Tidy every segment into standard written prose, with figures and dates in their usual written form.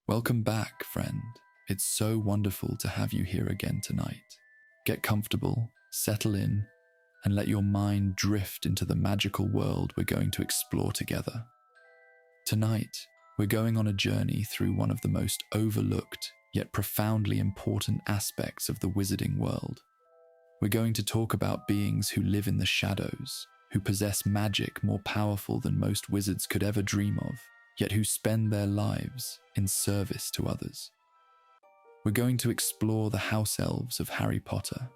Welcome back, friend. It's so wonderful to have you here again tonight. Get comfortable, settle in, and let your mind drift into the magical world we're going to explore together. Tonight, we're going on a journey through one of the most overlooked yet profoundly important aspects of the wizarding world. We're going to talk about beings who live in the shadows, who possess magic more powerful than most wizards could ever dream of, yet who spend their lives in service to others. We're going to explore the House-Elves of Harry Potter,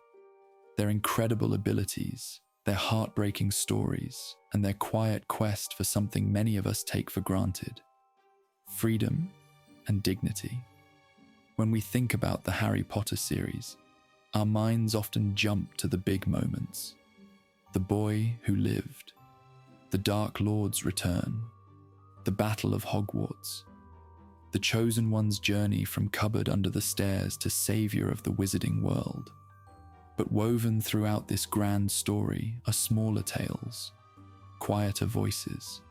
their incredible abilities, their heartbreaking stories, and their quiet quest for something many of us take for granted: freedom and dignity. When we think about the Harry Potter series, our minds often jump to the big moments: the boy who lived, the Dark Lord's return, the Battle of Hogwarts, the Chosen One's journey from cupboard under the stairs to savior of the wizarding world. But woven throughout this grand story are smaller tales, quieter voices,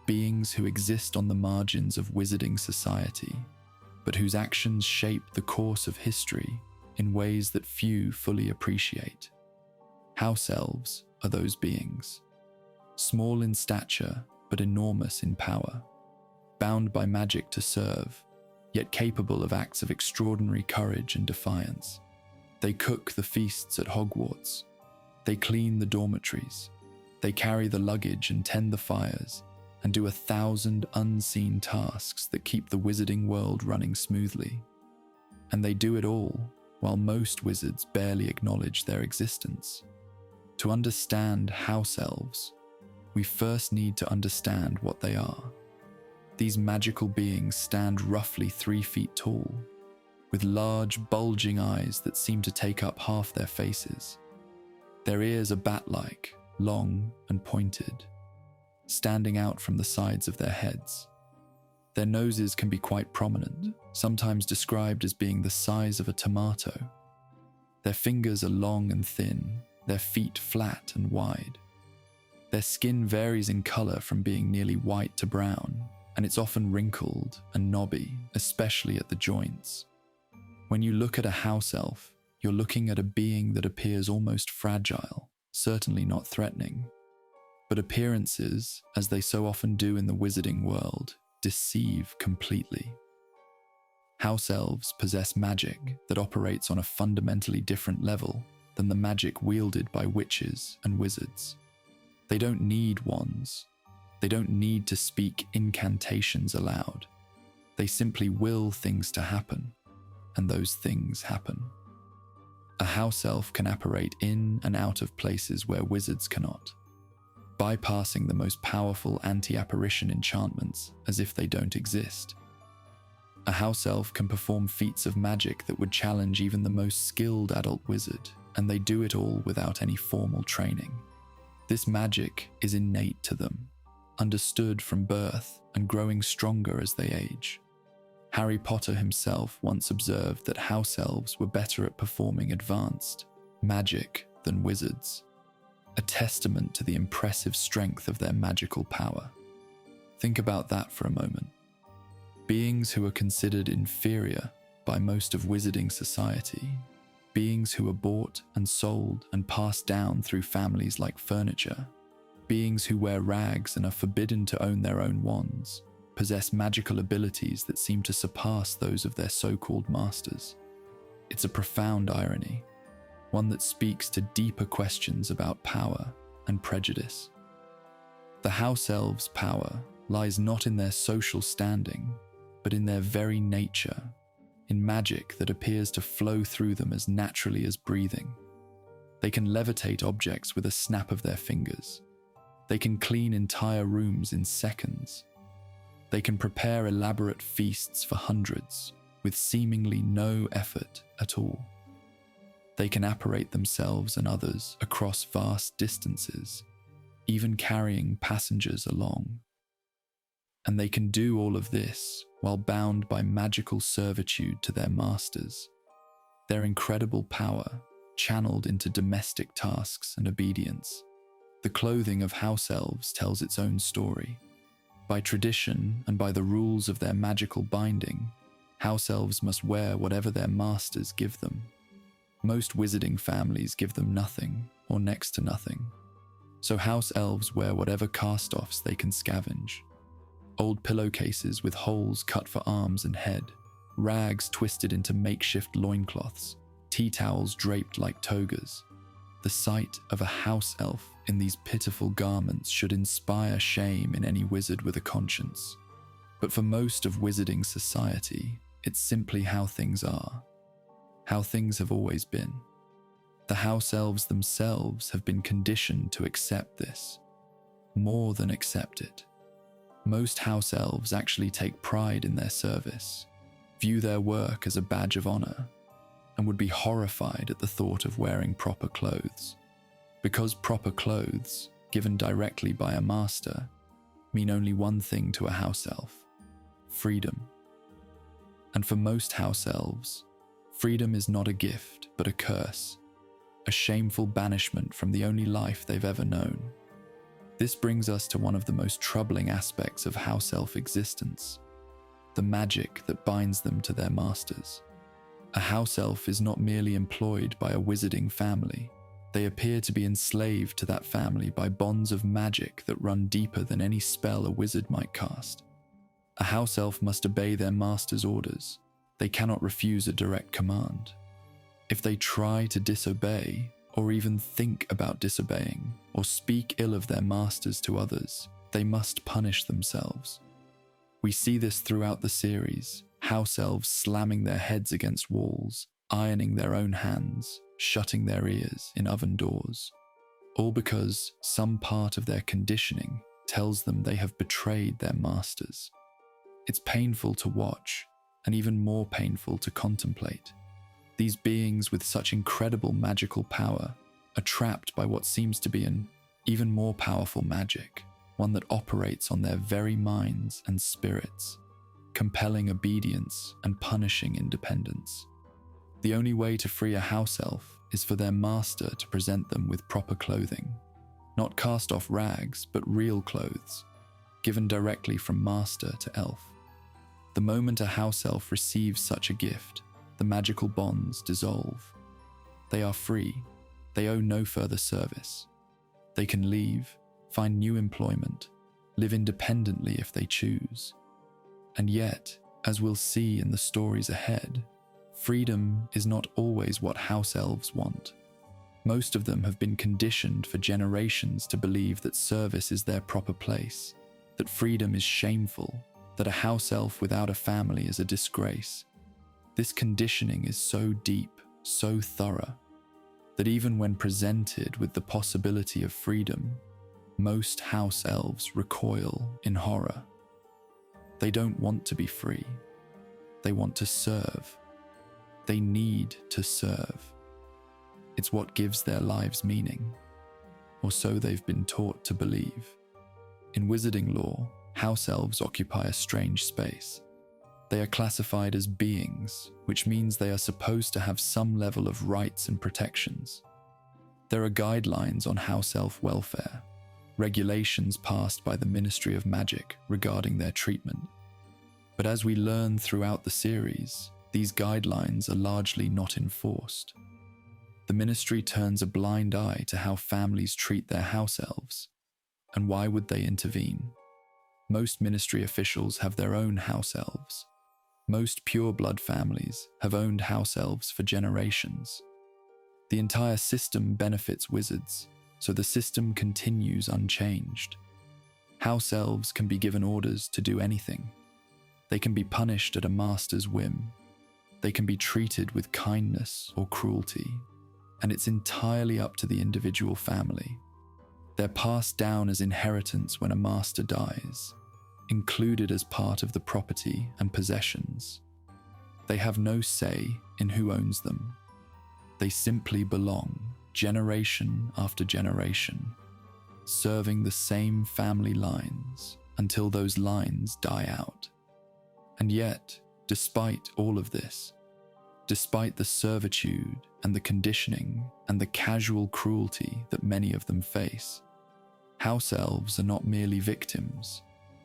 beings who exist on the margins of wizarding society, but whose actions shape the course of history in ways that few fully appreciate. House-Elves are those beings, small in stature but enormous in power, bound by magic to serve, yet capable of acts of extraordinary courage and defiance. They cook the feasts at Hogwarts, they clean the dormitories, they carry the luggage and tend the fires, and do 1,000 unseen tasks that keep the wizarding world running smoothly. And they do it all while most wizards barely acknowledge their existence. To understand House-Elves, we first need to understand what they are. These magical beings stand roughly 3 feet tall, with large, bulging eyes that seem to take up half their faces. Their ears are bat-like, long and pointed, standing out from the sides of their heads. Their noses can be quite prominent, sometimes described as being the size of a tomato. Their fingers are long and thin, their feet flat and wide. Their skin varies in color from being nearly white to brown, and it's often wrinkled and knobby, especially at the joints. When you look at a house elf, you're looking at a being that appears almost fragile, certainly not threatening. But appearances, as they so often do in the wizarding world, deceive completely. House elves possess magic that operates on a fundamentally different level than the magic wielded by witches and wizards. They don't need wands. They don't need to speak incantations aloud. They simply will things to happen, and those things happen. A house elf can operate in and out of places where wizards cannot, bypassing the most powerful anti-apparition enchantments as if they don't exist. A house elf can perform feats of magic that would challenge even the most skilled adult wizard, and they do it all without any formal training. This magic is innate to them, understood from birth and growing stronger as they age. Harry Potter himself once observed that house elves were better at performing advanced magic than wizards, a testament to the impressive strength of their magical power. Think about that for a moment. Beings who are considered inferior by most of wizarding society, beings who are bought and sold and passed down through families like furniture, beings who wear rags and are forbidden to own their own wands, possess magical abilities that seem to surpass those of their so-called masters. It's a profound irony, one that speaks to deeper questions about power and prejudice. The house elves' power lies not in their social standing, but in their very nature, in magic that appears to flow through them as naturally as breathing. They can levitate objects with a snap of their fingers. They can clean entire rooms in seconds. They can prepare elaborate feasts for hundreds with seemingly no effort at all. They can apparate themselves and others across vast distances, even carrying passengers along. And they can do all of this while bound by magical servitude to their masters. Their incredible power channeled into domestic tasks and obedience. The clothing of house elves tells its own story. By tradition and by the rules of their magical binding, House elves must wear whatever their masters give them. Most wizarding families give them nothing or next to nothing. So house elves wear whatever cast-offs they can scavenge. Old pillowcases with holes cut for arms and head, rags twisted into makeshift loincloths, tea towels draped like togas. The sight of a house elf in these pitiful garments should inspire shame in any wizard with a conscience. But for most of wizarding society, it's simply how things are, how things have always been. The house elves themselves have been conditioned to accept this, more than accept it. Most house elves actually take pride in their service, view their work as a badge of honor, and would be horrified at the thought of wearing proper clothes. Because proper clothes, given directly by a master, mean only one thing to a house elf: freedom. And for most house elves, freedom is not a gift, but a curse, a shameful banishment from the only life they've ever known. This brings us to one of the most troubling aspects of house elf existence: the magic that binds them to their masters. A house elf is not merely employed by a wizarding family. They appear to be enslaved to that family by bonds of magic that run deeper than any spell a wizard might cast. A house elf must obey their master's orders. They cannot refuse a direct command. If they try to disobey, or even think about disobeying, or speak ill of their masters to others, they must punish themselves. We see this throughout the series: house elves slamming their heads against walls, ironing their own hands, shutting their ears in oven doors, all because some part of their conditioning tells them they have betrayed their masters. It's painful to watch, and even more painful to contemplate. These beings with such incredible magical power are trapped by what seems to be an even more powerful magic, one that operates on their very minds and spirits, compelling obedience and punishing independence. The only way to free a house elf is for their master to present them with proper clothing, not cast-off rags, but real clothes, given directly from master to elf. The moment a house elf receives such a gift, the magical bonds dissolve. They are free. They owe no further service. They can leave, find new employment, live independently if they choose. And yet, as we'll see in the stories ahead, freedom is not always what house elves want. Most of them have been conditioned for generations to believe that service is their proper place, that freedom is shameful, that a house elf without a family is a disgrace. This conditioning is so deep, so thorough, that even when presented with the possibility of freedom, most house elves recoil in horror. They don't want to be free. They want to serve. They need to serve. It's what gives their lives meaning, or so they've been taught to believe. In wizarding lore, house elves occupy a strange space. They are classified as beings, which means they are supposed to have some level of rights and protections. There are guidelines on house elf welfare, regulations passed by the Ministry of Magic regarding their treatment. But as we learn throughout the series, these guidelines are largely not enforced. The Ministry turns a blind eye to how families treat their house elves, and why would they intervene? Most Ministry officials have their own house elves. Most pure-blood families have owned house elves for generations. The entire system benefits wizards, so the system continues unchanged. House elves can be given orders to do anything. They can be punished at a master's whim. They can be treated with kindness or cruelty, and it's entirely up to the individual family. They're passed down as inheritance when a master dies, included as part of the property and possessions. They have no say in who owns them. They simply belong, generation after generation, serving the same family lines until those lines die out. And yet, despite all of this, despite the servitude and the conditioning and the casual cruelty that many of them face, house elves are not merely victims.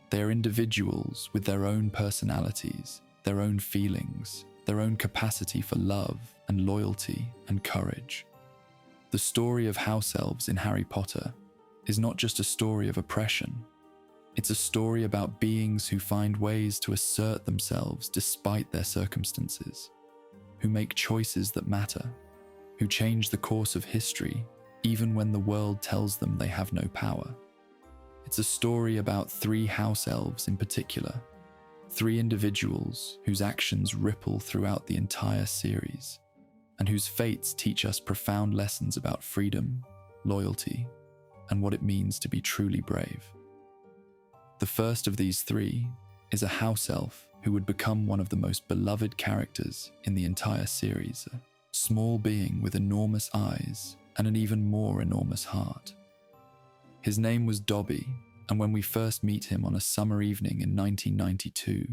They are individuals with their own personalities, their own feelings, their own capacity for love and loyalty and courage. The story of House-Elves in Harry Potter is not just a story of oppression. It's a story about beings who find ways to assert themselves despite their circumstances, who make choices that matter, who change the course of history even when the world tells them they have no power. It's a story about 3 House-Elves in particular, 3 individuals whose actions ripple throughout the entire series, and whose fates teach us profound lessons about freedom, loyalty, and what it means to be truly brave. The first of these 3 is a house elf who would become one of the most beloved characters in the entire series, a small being with enormous eyes and an even more enormous heart. His name was Dobby, and when we first meet him on a summer evening in 1992,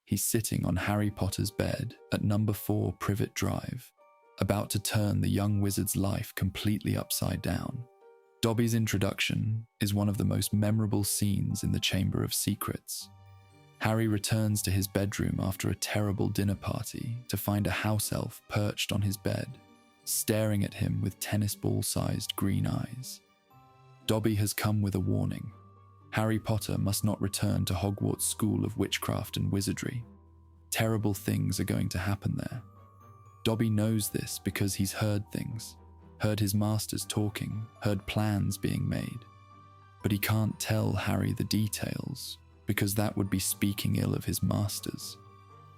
he's sitting on Harry Potter's bed at number 4 Privet Drive, about to turn the young wizard's life completely upside down. Dobby's introduction is one of the most memorable scenes in the Chamber of Secrets. Harry returns to his bedroom after a terrible dinner party to find a house elf perched on his bed, staring at him with tennis ball-sized green eyes. Dobby has come with a warning. Harry Potter must not return to Hogwarts School of Witchcraft and Wizardry. Terrible things are going to happen there. Dobby knows this because he's heard things, heard his masters talking, heard plans being made. But he can't tell Harry the details because that would be speaking ill of his masters,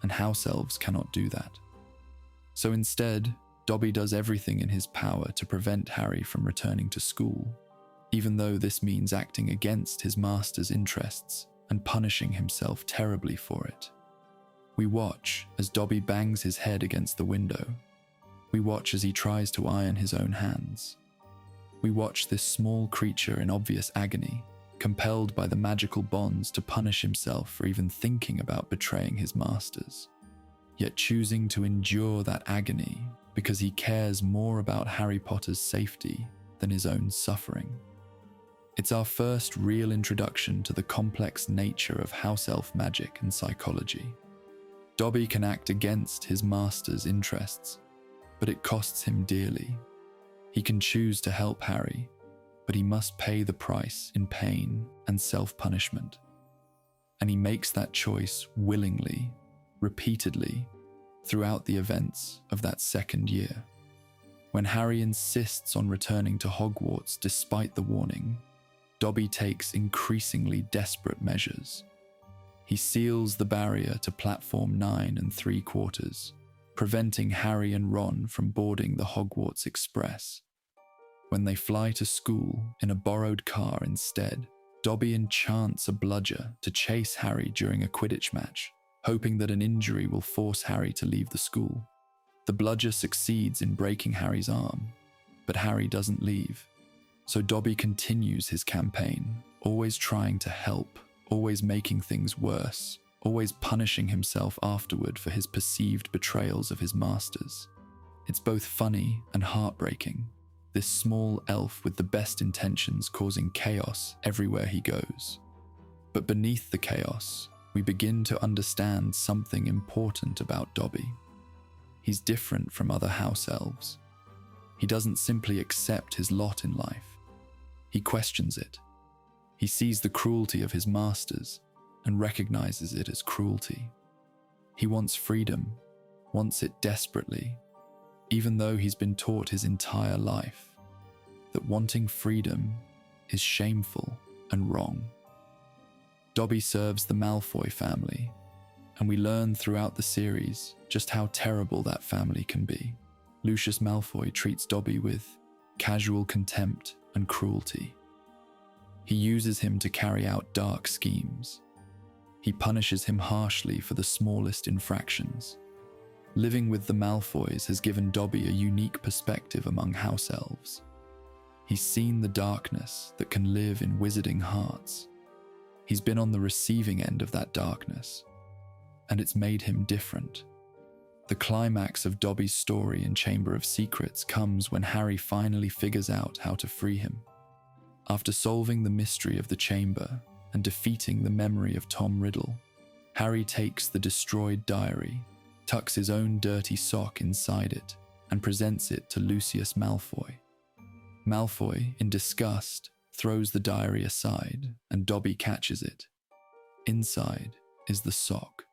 and house elves cannot do that. So instead, Dobby does everything in his power to prevent Harry from returning to school, even though this means acting against his master's interests and punishing himself terribly for it. We watch as Dobby bangs his head against the window. We watch as he tries to iron his own hands. We watch this small creature in obvious agony, compelled by the magical bonds to punish himself for even thinking about betraying his masters, yet choosing to endure that agony because he cares more about Harry Potter's safety than his own suffering. It's our first real introduction to the complex nature of house elf magic and psychology. Dobby can act against his master's interests, but it costs him dearly. He can choose to help Harry, but he must pay the price in pain and self-punishment. And he makes that choice willingly, repeatedly, throughout the events of that second year. When Harry insists on returning to Hogwarts despite the warning, Dobby takes increasingly desperate measures. He seals the barrier to platform 9 3/4, preventing Harry and Ron from boarding the Hogwarts Express. When they fly to school in a borrowed car instead, Dobby enchants a bludger to chase Harry during a Quidditch match, hoping that an injury will force Harry to leave the school. The bludger succeeds in breaking Harry's arm, but Harry doesn't leave. So Dobby continues his campaign, always trying to help, always making things worse, always punishing himself afterward for his perceived betrayals of his masters. It's both funny and heartbreaking, this small elf with the best intentions causing chaos everywhere he goes. But beneath the chaos, we begin to understand something important about Dobby. He's different from other house elves. He doesn't simply accept his lot in life. He questions it. He sees the cruelty of his masters and recognizes it as cruelty. He wants freedom, wants it desperately, even though he's been taught his entire life that wanting freedom is shameful and wrong. Dobby serves the Malfoy family, and we learn throughout the series just how terrible that family can be. Lucius Malfoy treats Dobby with casual contempt and cruelty. He uses him to carry out dark schemes. He punishes him harshly for the smallest infractions. Living with the Malfoys has given Dobby a unique perspective among house elves. He's seen the darkness that can live in wizarding hearts. He's been on the receiving end of that darkness, and it's made him different. The climax of Dobby's story in Chamber of Secrets comes when Harry finally figures out how to free him. After solving the mystery of the chamber and defeating the memory of Tom Riddle, Harry takes the destroyed diary, tucks his own dirty sock inside it, and presents it to Lucius Malfoy. Malfoy, in disgust, throws the diary aside, and Dobby catches it. Inside is the sock,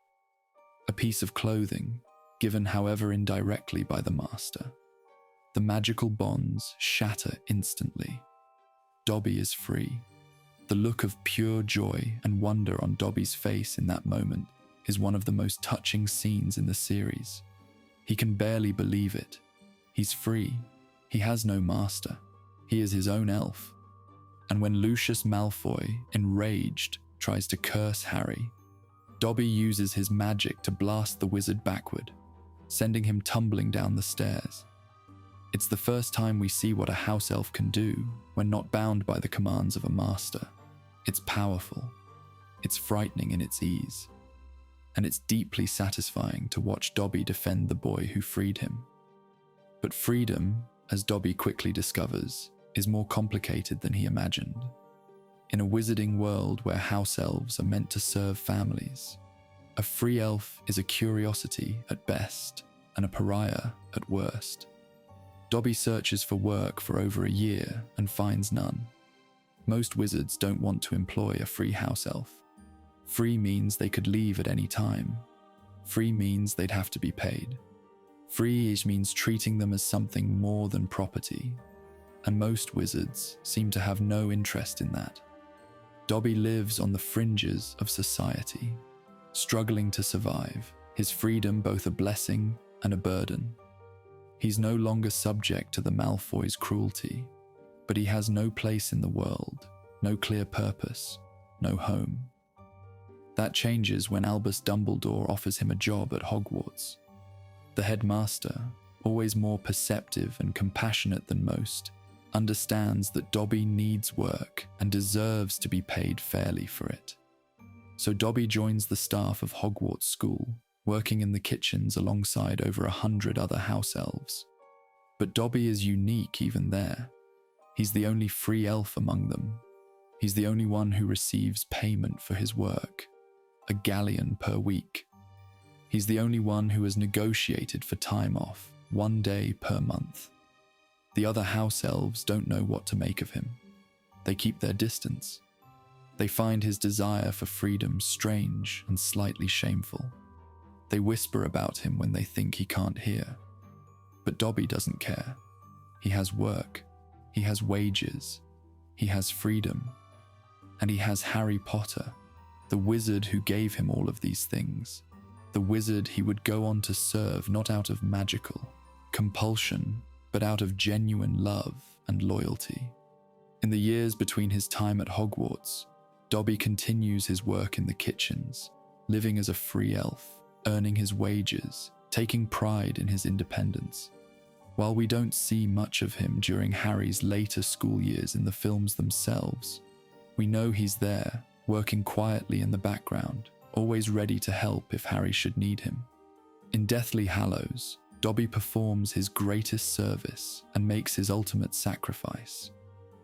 a piece of clothing, given however indirectly by the master. The magical bonds shatter instantly. Dobby is free. The look of pure joy and wonder on Dobby's face in that moment is one of the most touching scenes in the series. He can barely believe it. He's free. He has no master. He is his own elf. And when Lucius Malfoy, enraged, tries to curse Harry, Dobby uses his magic to blast the wizard backward, sending him tumbling down the stairs. It's the first time we see what a house elf can do when not bound by the commands of a master. It's powerful. It's frightening in its ease. And it's deeply satisfying to watch Dobby defend the boy who freed him. But freedom, as Dobby quickly discovers, is more complicated than he imagined. In a wizarding world where house elves are meant to serve families, a free elf is a curiosity at best and a pariah at worst. Dobby searches for work for over a year and finds none. Most wizards don't want to employ a free house elf. Free means they could leave at any time. Free means they'd have to be paid. Free means treating them as something more than property. And most wizards seem to have no interest in that. Dobby lives on the fringes of society, struggling to survive, his freedom both a blessing and a burden. He's no longer subject to the Malfoys' cruelty, but he has no place in the world, no clear purpose, no home. That changes when Albus Dumbledore offers him a job at Hogwarts. The headmaster, always more perceptive and compassionate than most, understands that Dobby needs work and deserves to be paid fairly for it. So Dobby joins the staff of Hogwarts School, working in the kitchens alongside over 100 other house elves. But Dobby is unique even there. He's the only free elf among them. He's the only one who receives payment for his work, a galleon per week. He's the only one who has negotiated for time off, 1 day per month. The other house elves don't know what to make of him. They keep their distance. They find his desire for freedom strange and slightly shameful. They whisper about him when they think he can't hear. But Dobby doesn't care. He has work. He has wages. He has freedom. And he has Harry Potter, the wizard who gave him all of these things. The wizard he would go on to serve not out of magical compulsion, but out of genuine love and loyalty. In the years between his time at Hogwarts, Dobby continues his work in the kitchens, living as a free elf, earning his wages, taking pride in his independence. While we don't see much of him during Harry's later school years in the films themselves, we know he's there, working quietly in the background, always ready to help if Harry should need him. In Deathly Hallows, Dobby performs his greatest service and makes his ultimate sacrifice.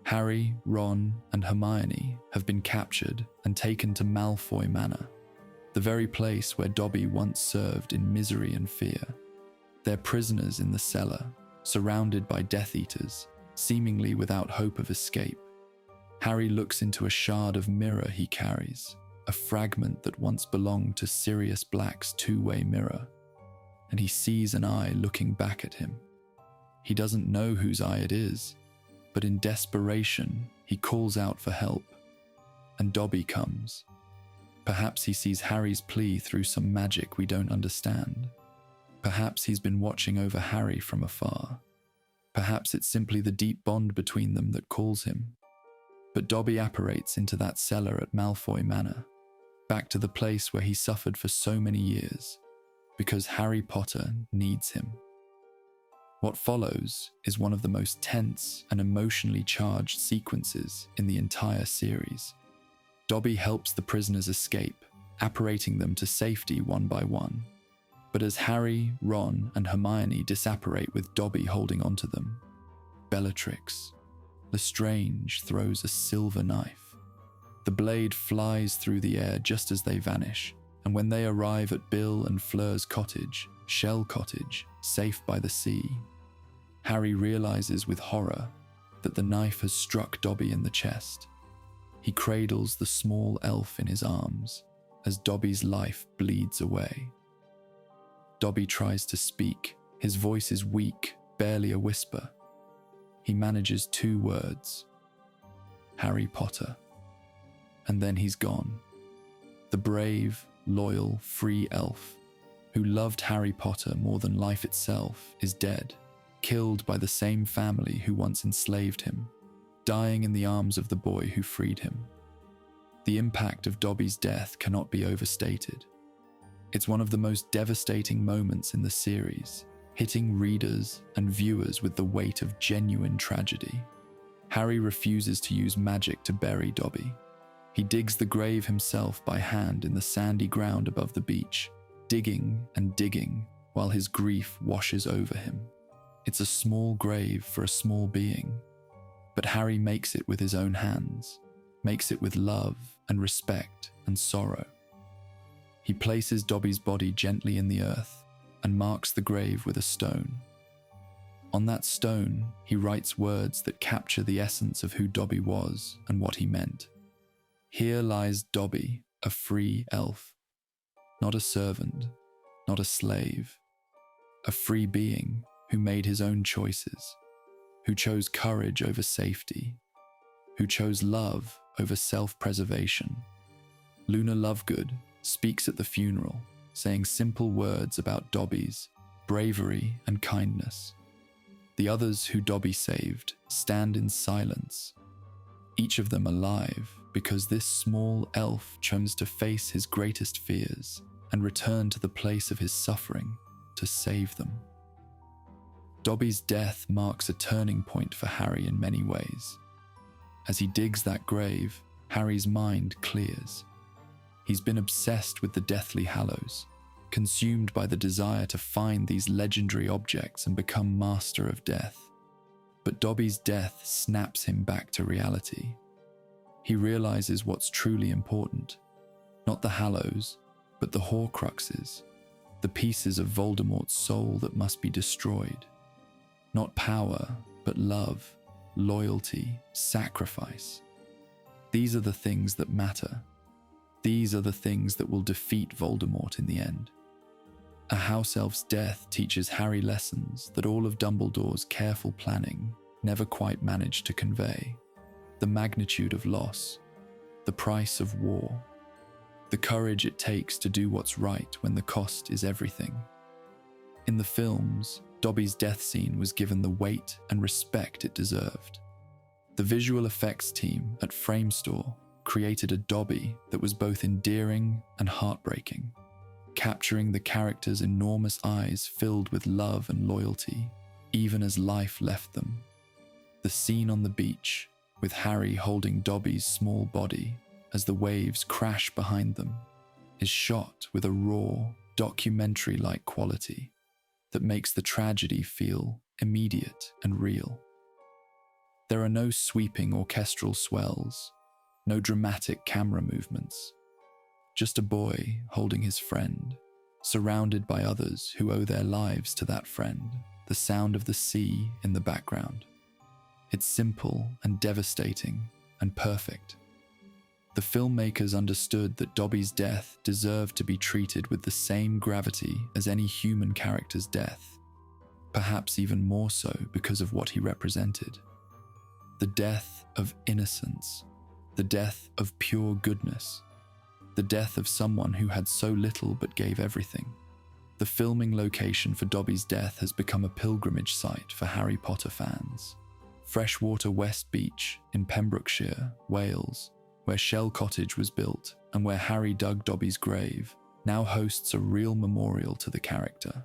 Harry, Ron, and Hermione have been captured and taken to Malfoy Manor, the very place where Dobby once served in misery and fear. They're prisoners in the cellar, surrounded by Death Eaters, seemingly without hope of escape. Harry looks into a shard of mirror he carries, a fragment that once belonged to Sirius Black's two-way mirror, and he sees an eye looking back at him. He doesn't know whose eye it is, but in desperation, he calls out for help, and Dobby comes. Perhaps he sees Harry's plea through some magic we don't understand. Perhaps he's been watching over Harry from afar. Perhaps it's simply the deep bond between them that calls him. But Dobby apparates into that cellar at Malfoy Manor, back to the place where he suffered for so many years, because Harry Potter needs him. What follows is one of the most tense and emotionally charged sequences in the entire series. Dobby helps the prisoners escape, apparating them to safety one by one. But as Harry, Ron, and Hermione disapparate with Dobby holding onto them, Bellatrix Lestrange throws a silver knife. The blade flies through the air just as they vanish, And when they arrive at Bill and Fleur's cottage, Shell Cottage, safe by the sea, Harry realizes with horror that the knife has struck Dobby in the chest. He cradles the small elf in his arms as Dobby's life bleeds away. Dobby tries to speak. His voice is weak, barely a whisper. He manages 2 words: Harry Potter. And then he's gone. The brave, loyal, free elf who loved Harry Potter more than life itself is dead, killed by the same family who once enslaved him, dying in the arms of the boy who freed him. The impact of Dobby's death cannot be overstated. It's one of the most devastating moments in the series, hitting readers and viewers with the weight of genuine tragedy. Harry refuses to use magic to bury Dobby. He digs the grave himself by hand in the sandy ground above the beach, digging and digging while his grief washes over him. It's a small grave for a small being, but Harry makes it with his own hands, makes it with love and respect and sorrow. He places Dobby's body gently in the earth and marks the grave with a stone. On that stone, he writes words that capture the essence of who Dobby was and what he meant. Here lies Dobby, a free elf. Not a servant, not a slave. A free being who made his own choices, who chose courage over safety, who chose love over self-preservation. Luna Lovegood speaks at the funeral, saying simple words about Dobby's bravery and kindness. The others who Dobby saved stand in silence, each of them alive because this small elf chose to face his greatest fears and return to the place of his suffering to save them. Dobby's death marks a turning point for Harry in many ways. As he digs that grave, Harry's mind clears. He's been obsessed with the Deathly Hallows, consumed by the desire to find these legendary objects and become master of death. But Dobby's death snaps him back to reality. He realizes what's truly important. Not the Hallows, but the Horcruxes, the pieces of Voldemort's soul that must be destroyed. Not power, but love, loyalty, sacrifice. These are the things that matter. These are the things that will defeat Voldemort in the end. A House-Elf's death teaches Harry lessons that all of Dumbledore's careful planning never quite managed to convey. The magnitude of loss, the price of war, the courage it takes to do what's right when the cost is everything. In the films, Dobby's death scene was given the weight and respect it deserved. The visual effects team at Framestore created a Dobby that was both endearing and heartbreaking, capturing the character's enormous eyes filled with love and loyalty, even as life left them. The scene on the beach, with Harry holding Dobby's small body as the waves crash behind them, is shot with a raw, documentary-like quality that makes the tragedy feel immediate and real. There are no sweeping orchestral swells, no dramatic camera movements, just a boy holding his friend, surrounded by others who owe their lives to that friend, the sound of the sea in the background. It's simple and devastating and perfect. The filmmakers understood that Dobby's death deserved to be treated with the same gravity as any human character's death, perhaps even more so because of what he represented. The death of innocence, the death of pure goodness, the death of someone who had so little but gave everything. The filming location for Dobby's death has become a pilgrimage site for Harry Potter fans. Freshwater West Beach in Pembrokeshire, Wales, where Shell Cottage was built and where Harry dug Dobby's grave, now hosts a real memorial to the character.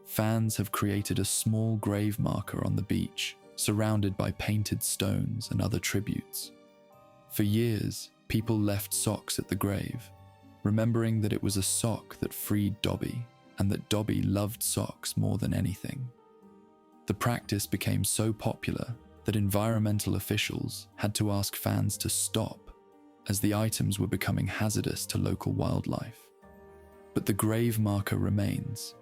Fans have created a small grave marker on the beach, surrounded by painted stones and other tributes. For years, people left socks at the grave, remembering that it was a sock that freed Dobby, and that Dobby loved socks more than anything. The practice became so popular that environmental officials had to ask fans to stop, as the items were becoming hazardous to local wildlife. But the grave marker remains,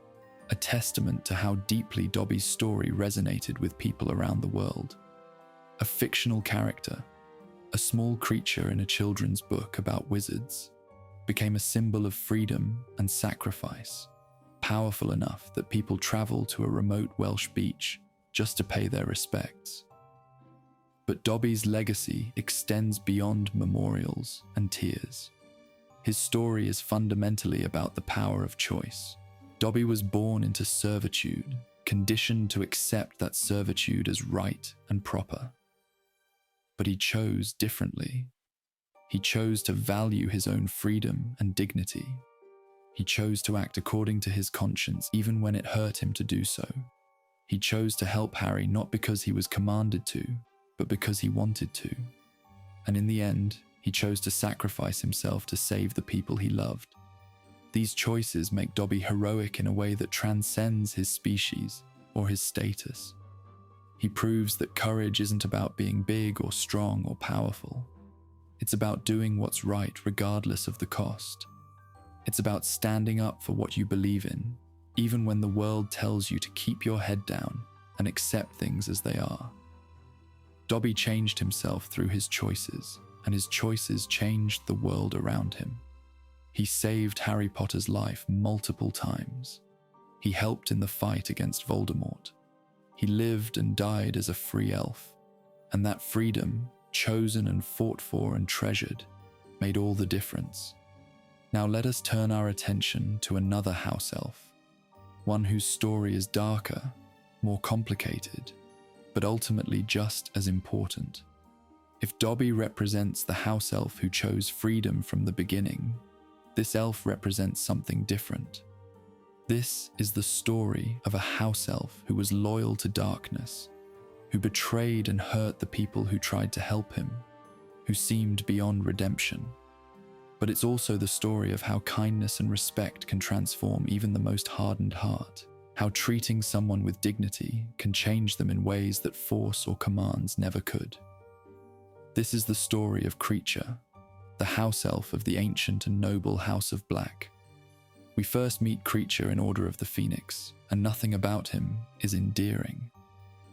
a testament to how deeply Dobby's story resonated with people around the world. A fictional character, a small creature in a children's book about wizards, became a symbol of freedom and sacrifice, powerful enough that people travel to a remote Welsh beach just to pay their respects. But Dobby's legacy extends beyond memorials and tears. His story is fundamentally about the power of choice. Dobby was born into servitude, conditioned to accept that servitude as right and proper. But he chose differently. He chose to value his own freedom and dignity. He chose to act according to his conscience even when it hurt him to do so. He chose to help Harry not because he was commanded to, but because he wanted to. And in the end, he chose to sacrifice himself to save the people he loved. These choices make Dobby heroic in a way that transcends his species or his status. He proves that courage isn't about being big or strong or powerful. It's about doing what's right regardless of the cost. It's about standing up for what you believe in, even when the world tells you to keep your head down and accept things as they are. Dobby changed himself through his choices, and his choices changed the world around him. He saved Harry Potter's life multiple times. He helped in the fight against Voldemort. He lived and died as a free elf, and that freedom, chosen and fought for and treasured, made all the difference. Now let us turn our attention to another house elf, one whose story is darker, more complicated, but ultimately just as important. If Dobby represents the house elf who chose freedom from the beginning, this elf represents something different. This is the story of a house elf who was loyal to darkness, who betrayed and hurt the people who tried to help him, who seemed beyond redemption. But it's also the story of how kindness and respect can transform even the most hardened heart, how treating someone with dignity can change them in ways that force or commands never could. This is the story of Kreacher, the house elf of the ancient and noble House of Black. We first meet Kreacher in Order of the Phoenix, and nothing about him is endearing.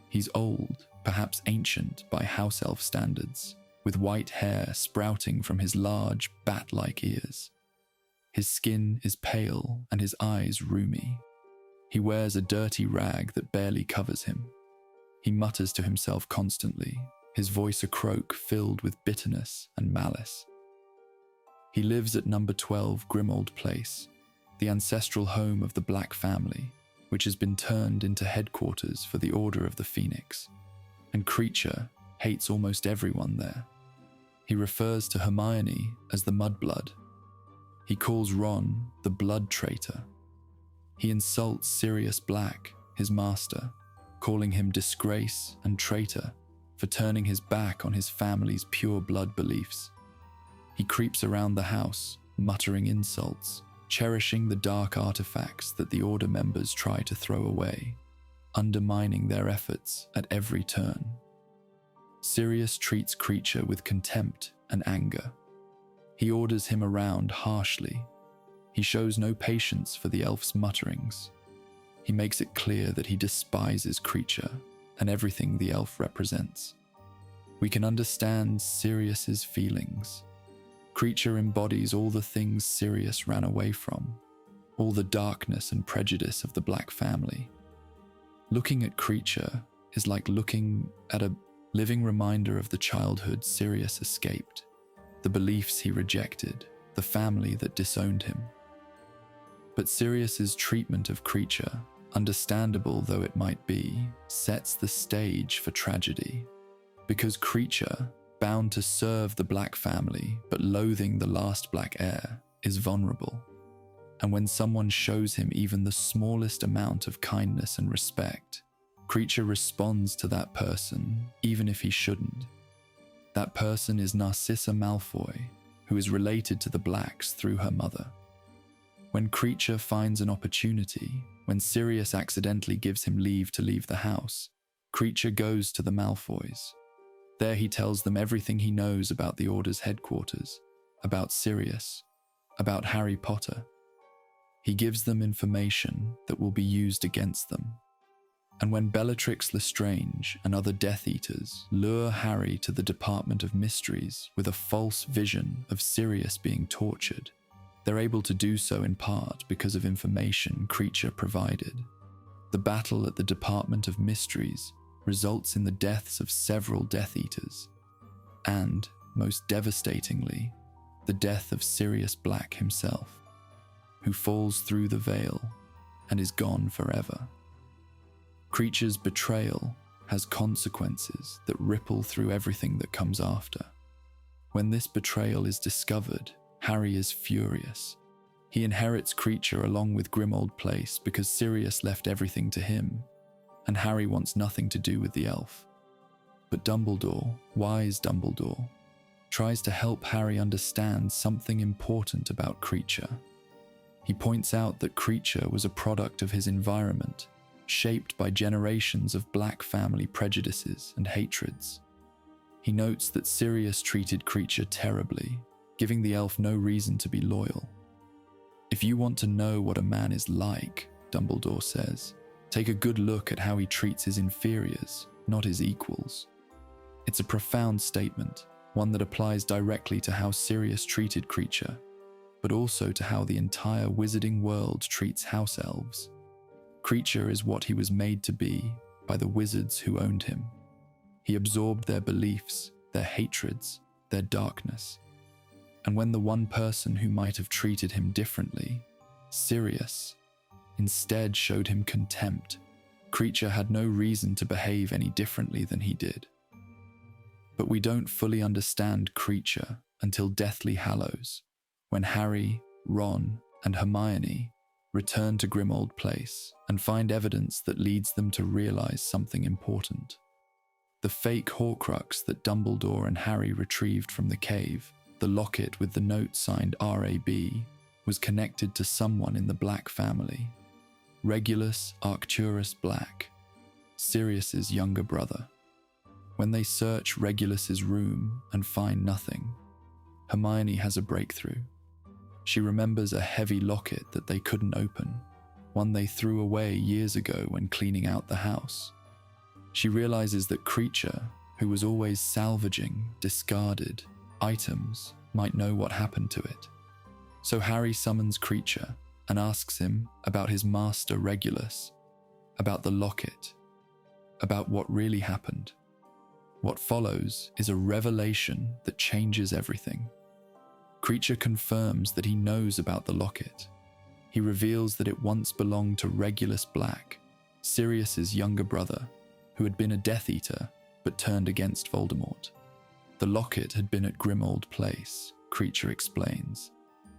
He's old, perhaps ancient by house elf standards, with white hair sprouting from his large, bat-like ears. His skin is pale and his eyes rheumy. He wears a dirty rag that barely covers him. He mutters to himself constantly, his voice a croak filled with bitterness and malice. He lives at number 12 Grimmauld Place, the ancestral home of the Black family, which has been turned into headquarters for the Order of the Phoenix. And Kreacher hates almost everyone there. He refers to Hermione as the Mudblood. He calls Ron the Blood Traitor. He insults Sirius Black, his master, calling him disgrace and traitor for turning his back on his family's pure blood beliefs. He creeps around the house, muttering insults, cherishing the dark artifacts that the Order members try to throw away, undermining their efforts at every turn. Sirius treats Kreacher with contempt and anger. He orders him around harshly. He shows no patience for the elf's mutterings. He makes it clear that he despises Kreacher and everything the elf represents. We can understand Sirius's feelings. Kreacher embodies all the things Sirius ran away from, all the darkness and prejudice of the Black family. Looking at Kreacher is like looking at a living reminder of the childhood Sirius escaped, the beliefs he rejected, the family that disowned him. But Sirius's treatment of Kreacher, understandable though it might be, sets the stage for tragedy. Because Kreacher, bound to serve the Black family but loathing the last Black heir, is vulnerable. And when someone shows him even the smallest amount of kindness and respect, Kreacher responds to that person even if he shouldn't. That person is Narcissa Malfoy, who is related to the Blacks through her mother. When Kreacher finds an opportunity, when Sirius accidentally gives him leave to leave the house, Kreacher goes to the Malfoys. There he tells them everything he knows about the Order's headquarters, about Sirius, about Harry Potter. He gives them information that will be used against them. And when Bellatrix Lestrange and other Death Eaters lure Harry to the Department of Mysteries with a false vision of Sirius being tortured, they're able to do so in part because of information Kreacher provided. The battle at the Department of Mysteries results in the deaths of several Death Eaters, and, most devastatingly, the death of Sirius Black himself, who falls through the veil and is gone forever. Kreacher's betrayal has consequences that ripple through everything that comes after. When this betrayal is discovered, Harry is furious. He inherits Kreacher along with Grimmauld Place because Sirius left everything to him, and Harry wants nothing to do with the elf. But Dumbledore, wise Dumbledore, tries to help Harry understand something important about Kreacher. He points out that Kreacher was a product of his environment, shaped by generations of Black family prejudices and hatreds. He notes that Sirius treated Kreacher terribly, giving the elf no reason to be loyal. If you want to know what a man is like, Dumbledore says, take a good look at how he treats his inferiors, not his equals. It's a profound statement, one that applies directly to how Sirius treated Kreacher, but also to how the entire wizarding world treats House-Elves. Kreacher is what he was made to be by the wizards who owned him. He absorbed their beliefs, their hatreds, their darkness. And when the one person who might have treated him differently, Sirius, instead showed him contempt, Kreacher had no reason to behave any differently than he did. But we don't fully understand Kreacher until Deathly Hallows, when Harry, Ron, and Hermione return to Grimmauld Place and find evidence that leads them to realize something important. The fake Horcrux that Dumbledore and Harry retrieved from the cave, the locket with the note signed R.A.B., was connected to someone in the Black family, Regulus Arcturus Black, Sirius's younger brother. When they search Regulus's room and find nothing, Hermione has a breakthrough. She remembers a heavy locket that they couldn't open, one they threw away years ago when cleaning out the house. She realizes that Kreacher, who was always salvaging discarded items, might know what happened to it. So Harry summons Kreacher and asks him about his master Regulus, about the locket, about what really happened. What follows is a revelation that changes everything. Kreacher confirms that he knows about the locket. He reveals that it once belonged to Regulus Black, Sirius's younger brother, who had been a Death Eater but turned against Voldemort. The locket had been at Grimmauld Place, Kreacher explains,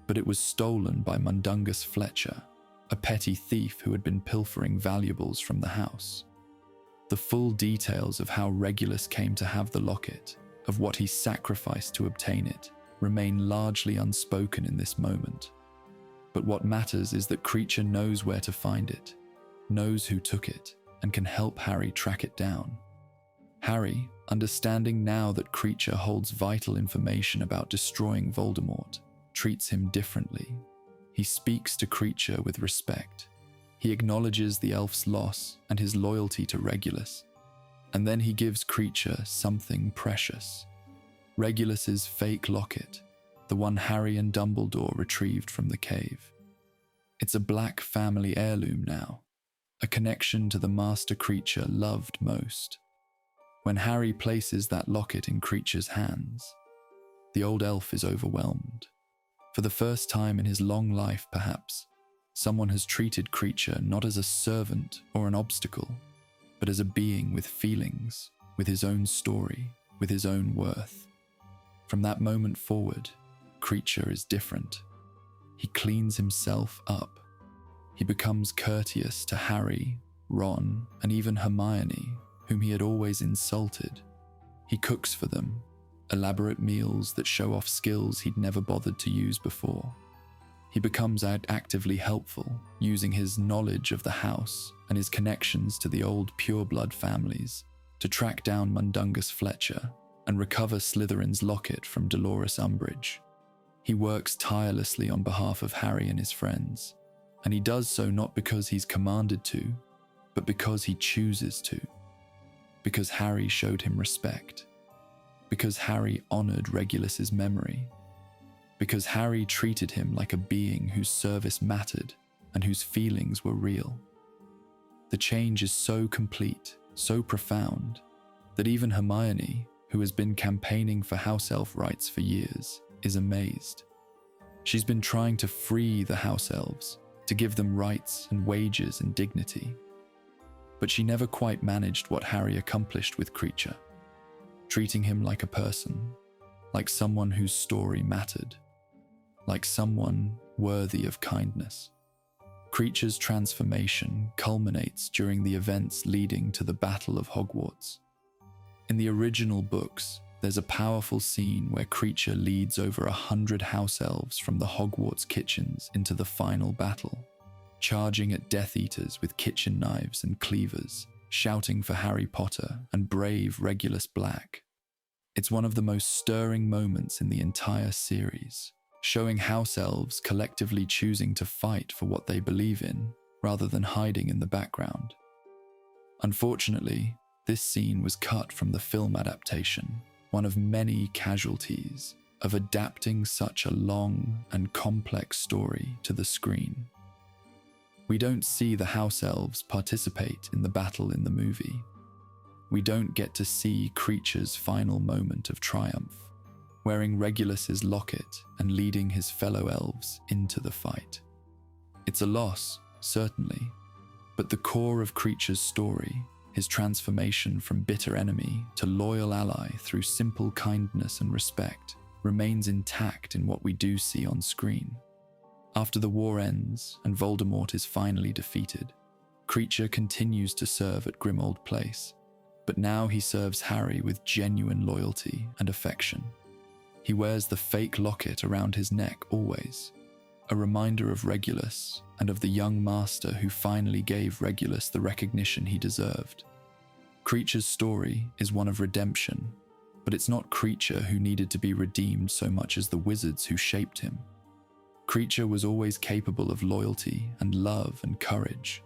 but it was stolen by Mundungus Fletcher, a petty thief who had been pilfering valuables from the house. The full details of how Regulus came to have the locket, of what he sacrificed to obtain it, remain largely unspoken in this moment. But what matters is that Kreacher knows where to find it, knows who took it, and can help Harry track it down. Harry, understanding now that Kreacher holds vital information about destroying Voldemort, treats him differently. He speaks to Kreacher with respect. He acknowledges the elf's loss and his loyalty to Regulus, and then he gives Kreacher something precious. Regulus's fake locket, the one Harry and Dumbledore retrieved from the cave. It's a Black family heirloom now, a connection to the master Kreacher loved most. When Harry places that locket in Kreacher's hands, the old elf is overwhelmed. For the first time in his long life, perhaps, someone has treated Kreacher not as a servant or an obstacle, but as a being with feelings, with his own story, with his own worth. From that moment forward, Kreacher is different. He cleans himself up. He becomes courteous to Harry, Ron, and even Hermione, whom he had always insulted. He cooks for them, elaborate meals that show off skills he'd never bothered to use before. He becomes actively helpful, using his knowledge of the house and his connections to the old pureblood families to track down Mundungus Fletcher and recover Slytherin's locket from Dolores Umbridge. He works tirelessly on behalf of Harry and his friends, And he does so not because he's commanded to, but because he chooses to. Because Harry showed him respect. Because Harry honored Regulus's memory. Because Harry treated him like a being whose service mattered and whose feelings were real. The change is so complete, so profound, that even Hermione, who has been campaigning for House-Elf rights for years, is amazed. She's been trying to free the House-Elves, to give them rights and wages and dignity. But she never quite managed what Harry accomplished with Kreacher, treating him like a person, like someone whose story mattered, like someone worthy of kindness. Kreacher's transformation culminates during the events leading to the Battle of Hogwarts. In the original books, there's a powerful scene where Kreacher leads over 100 House-Elves from the Hogwarts kitchens into the final battle, charging at Death Eaters with kitchen knives and cleavers, shouting for Harry Potter and brave Regulus Black. It's one of the most stirring moments in the entire series, showing House-Elves collectively choosing to fight for what they believe in, rather than hiding in the background. Unfortunately, this scene was cut from the film adaptation, one of many casualties of adapting such a long and complex story to the screen. We don't see the House-Elves participate in the battle in the movie. We don't get to see Kreacher's final moment of triumph, wearing Regulus's locket and leading his fellow elves into the fight. It's a loss, certainly, but the core of Kreacher's story, his transformation from bitter enemy to loyal ally through simple kindness and respect, remains intact in what we do see on screen. After the war ends and Voldemort is finally defeated, Kreacher continues to serve at Grimmauld Place, but now he serves Harry with genuine loyalty and affection. He wears the fake locket around his neck always, a reminder of Regulus and of the young master who finally gave Regulus the recognition he deserved. Kreacher's story is one of redemption, but it's not Kreacher who needed to be redeemed so much as the wizards who shaped him. Kreacher was always capable of loyalty and love and courage.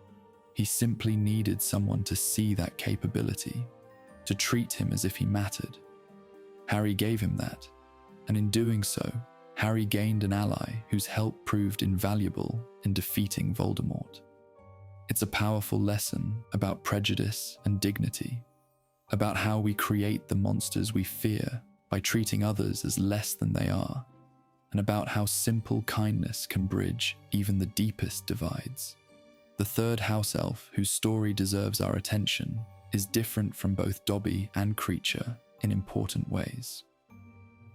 He simply needed someone to see that capability, to treat him as if he mattered. Harry gave him that, and in doing so, Harry gained an ally whose help proved invaluable in defeating Voldemort. It's a powerful lesson about prejudice and dignity, about how we create the monsters we fear by treating others as less than they are, and about how simple kindness can bridge even the deepest divides. The third house elf whose story deserves our attention is different from both Dobby and Kreacher in important ways.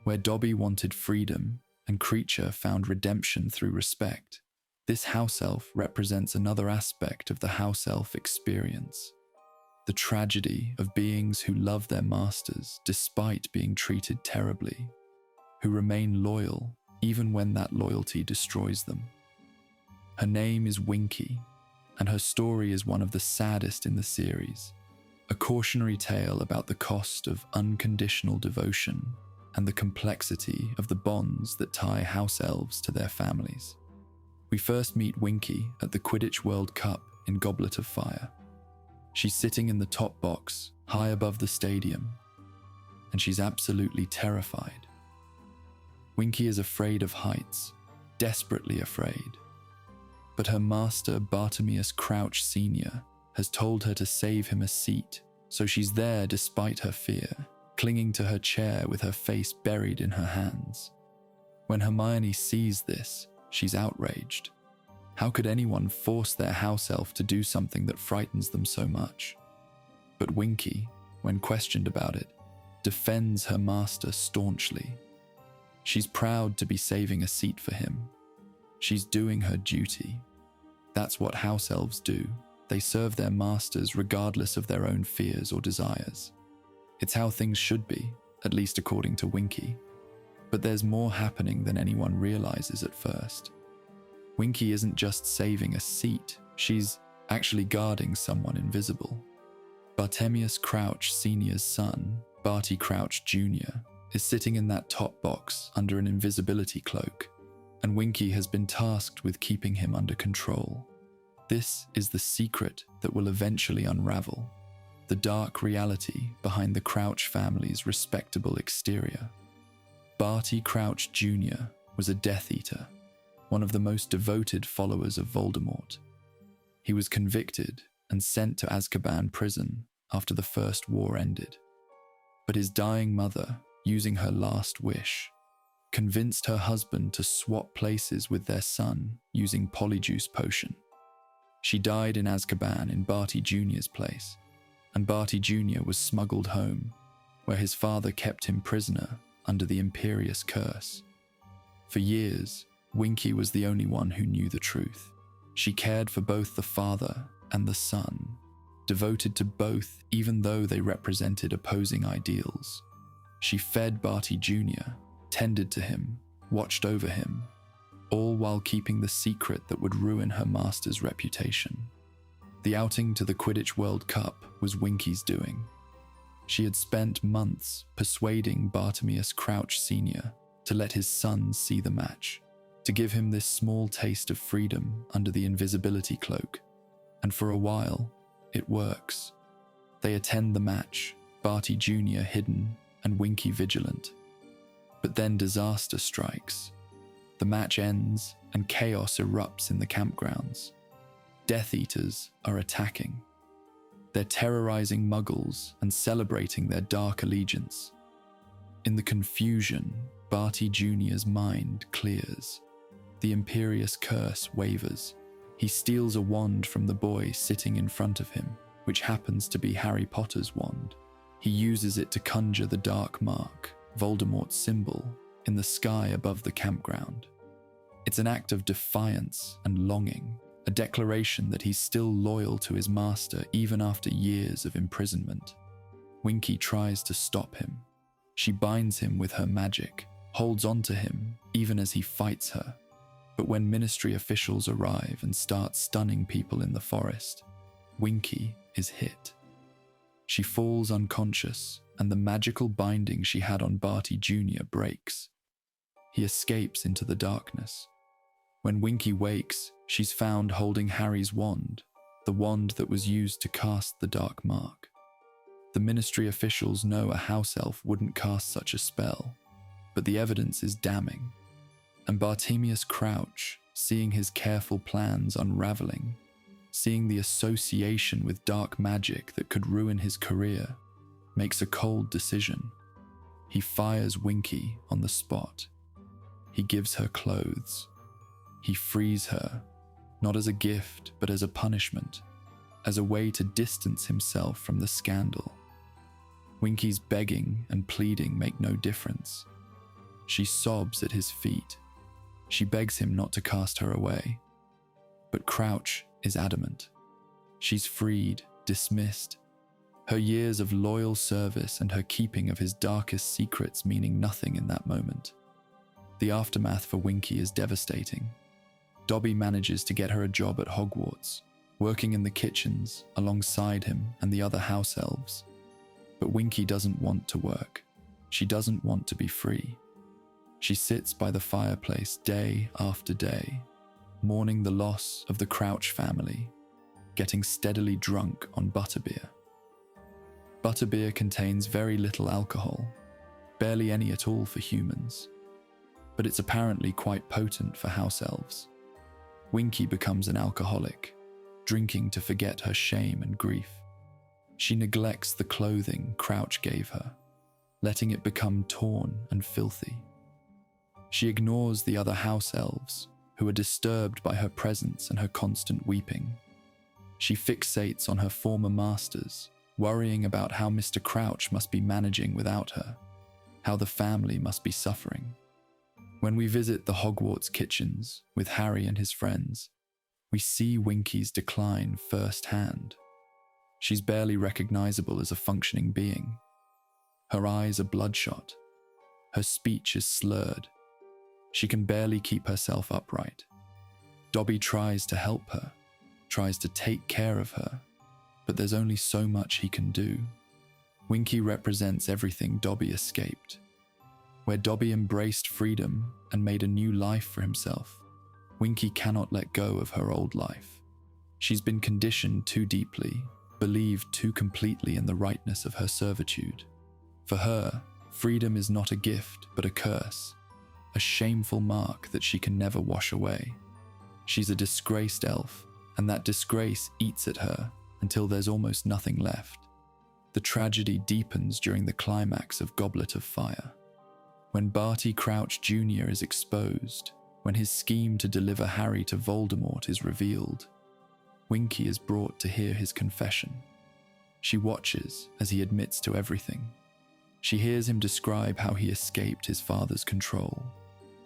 Where Dobby wanted freedom and Kreacher found redemption through respect, this house elf represents another aspect of the house elf experience. The tragedy of beings who love their masters despite being treated terribly, who remain loyal even when that loyalty destroys them. Her name is Winky, and her story is one of the saddest in the series, a cautionary tale about the cost of unconditional devotion and the complexity of the bonds that tie house elves to their families. We first meet Winky at the Quidditch World Cup in Goblet of Fire. She's sitting in the top box, high above the stadium, and she's absolutely terrified. Winky is afraid of heights, desperately afraid. But her master, Bartemius Crouch Sr., has told her to save him a seat, so she's there despite her fear, clinging to her chair with her face buried in her hands. When Hermione sees this, she's outraged. How could anyone force their house elf to do something that frightens them so much? But Winky, when questioned about it, defends her master staunchly. She's proud to be saving a seat for him. She's doing her duty. That's what house elves do. They serve their masters regardless of their own fears or desires. It's how things should be, at least according to Winky. But there's more happening than anyone realizes at first. Winky isn't just saving a seat, she's actually guarding someone invisible. Bartemius Crouch Sr.'s son, Barty Crouch Jr., is sitting in that top box under an invisibility cloak. and Winky has been tasked with keeping him under control. This is the secret that will eventually unravel, the dark reality behind the Crouch family's respectable exterior. Barty Crouch Jr. was a Death Eater, one of the most devoted followers of Voldemort. He was convicted and sent to Azkaban prison after the First War ended. But his dying mother, using her last wish, convinced her husband to swap places with their son using Polyjuice Potion. She died in Azkaban in Barty Jr.'s place, and Barty Jr. was smuggled home, where his father kept him prisoner under the Imperious Curse. For years, Winky was the only one who knew the truth. She cared for both the father and the son, devoted to both even though they represented opposing ideals. She fed Barty Jr., tended to him, watched over him, all while keeping the secret that would ruin her master's reputation. The outing to the Quidditch World Cup was Winky's doing. She had spent months persuading Bartemius Crouch Sr. to let his son see the match, to give him this small taste of freedom under the invisibility cloak. And for a while, it works. They attend the match, Barty Jr. hidden and Winky vigilant. But then disaster strikes. The match ends and chaos erupts in the campgrounds. Death Eaters are attacking. They're terrorizing Muggles and celebrating their dark allegiance. In the confusion, Barty Jr.'s mind clears. The Imperious Curse wavers. He steals a wand from the boy sitting in front of him, which happens to be Harry Potter's wand. He uses it to conjure the Dark Mark, Voldemort's symbol, in the sky above the campground. It's an act of defiance and longing, a declaration that he's still loyal to his master even after years of imprisonment. Winky tries to stop him. She binds him with her magic, holds on to him even as he fights her. But when Ministry officials arrive and start stunning people in the forest, Winky is hit. She falls unconscious, and the magical binding she had on Barty Jr. breaks. He escapes into the darkness. When Winky wakes, she's found holding Harry's wand, the wand that was used to cast the Dark Mark. The Ministry officials know a House-Elf wouldn't cast such a spell, but the evidence is damning. And Bartemius Crouch, seeing his careful plans unraveling, seeing the association with dark magic that could ruin his career, makes a cold decision. He fires Winky on the spot. He gives her clothes. He frees her, not as a gift, but as a punishment, as a way to distance himself from the scandal. Winky's begging and pleading make no difference. She sobs at his feet. She begs him not to cast her away. But Crouch is adamant. She's freed, dismissed, her years of loyal service and her keeping of his darkest secrets meaning nothing in that moment. The aftermath for Winky is devastating. Dobby manages to get her a job at Hogwarts, working in the kitchens alongside him and the other House-Elves. But Winky doesn't want to work. She doesn't want to be free. She sits by the fireplace day after day, mourning the loss of the Crouch family, getting steadily drunk on butterbeer. Butterbeer contains very little alcohol, barely any at all for humans, but it's apparently quite potent for House-Elves. Winky becomes an alcoholic, drinking to forget her shame and grief. She neglects the clothing Crouch gave her, letting it become torn and filthy. She ignores the other House-Elves, who are disturbed by her presence and her constant weeping. She fixates on her former masters, worrying about how Mr. Crouch must be managing without her, how the family must be suffering. When we visit the Hogwarts kitchens with Harry and his friends, we see Winky's decline firsthand. She's barely recognizable as a functioning being. Her eyes are bloodshot. Her speech is slurred. She can barely keep herself upright. Dobby tries to help her, tries to take care of her, but there's only so much he can do. Winky represents everything Dobby escaped. Where Dobby embraced freedom, and made a new life for himself, Winky cannot let go of her old life. She's been conditioned too deeply, believed too completely in the rightness of her servitude. For her, freedom is not a gift but a curse, a shameful mark that she can never wash away. She's a disgraced elf, and that disgrace eats at her until there's almost nothing left. The tragedy deepens during the climax of Goblet of Fire. When Barty Crouch Jr. is exposed, when his scheme to deliver Harry to Voldemort is revealed, Winky is brought to hear his confession. She watches as he admits to everything. She hears him describe how he escaped his father's control,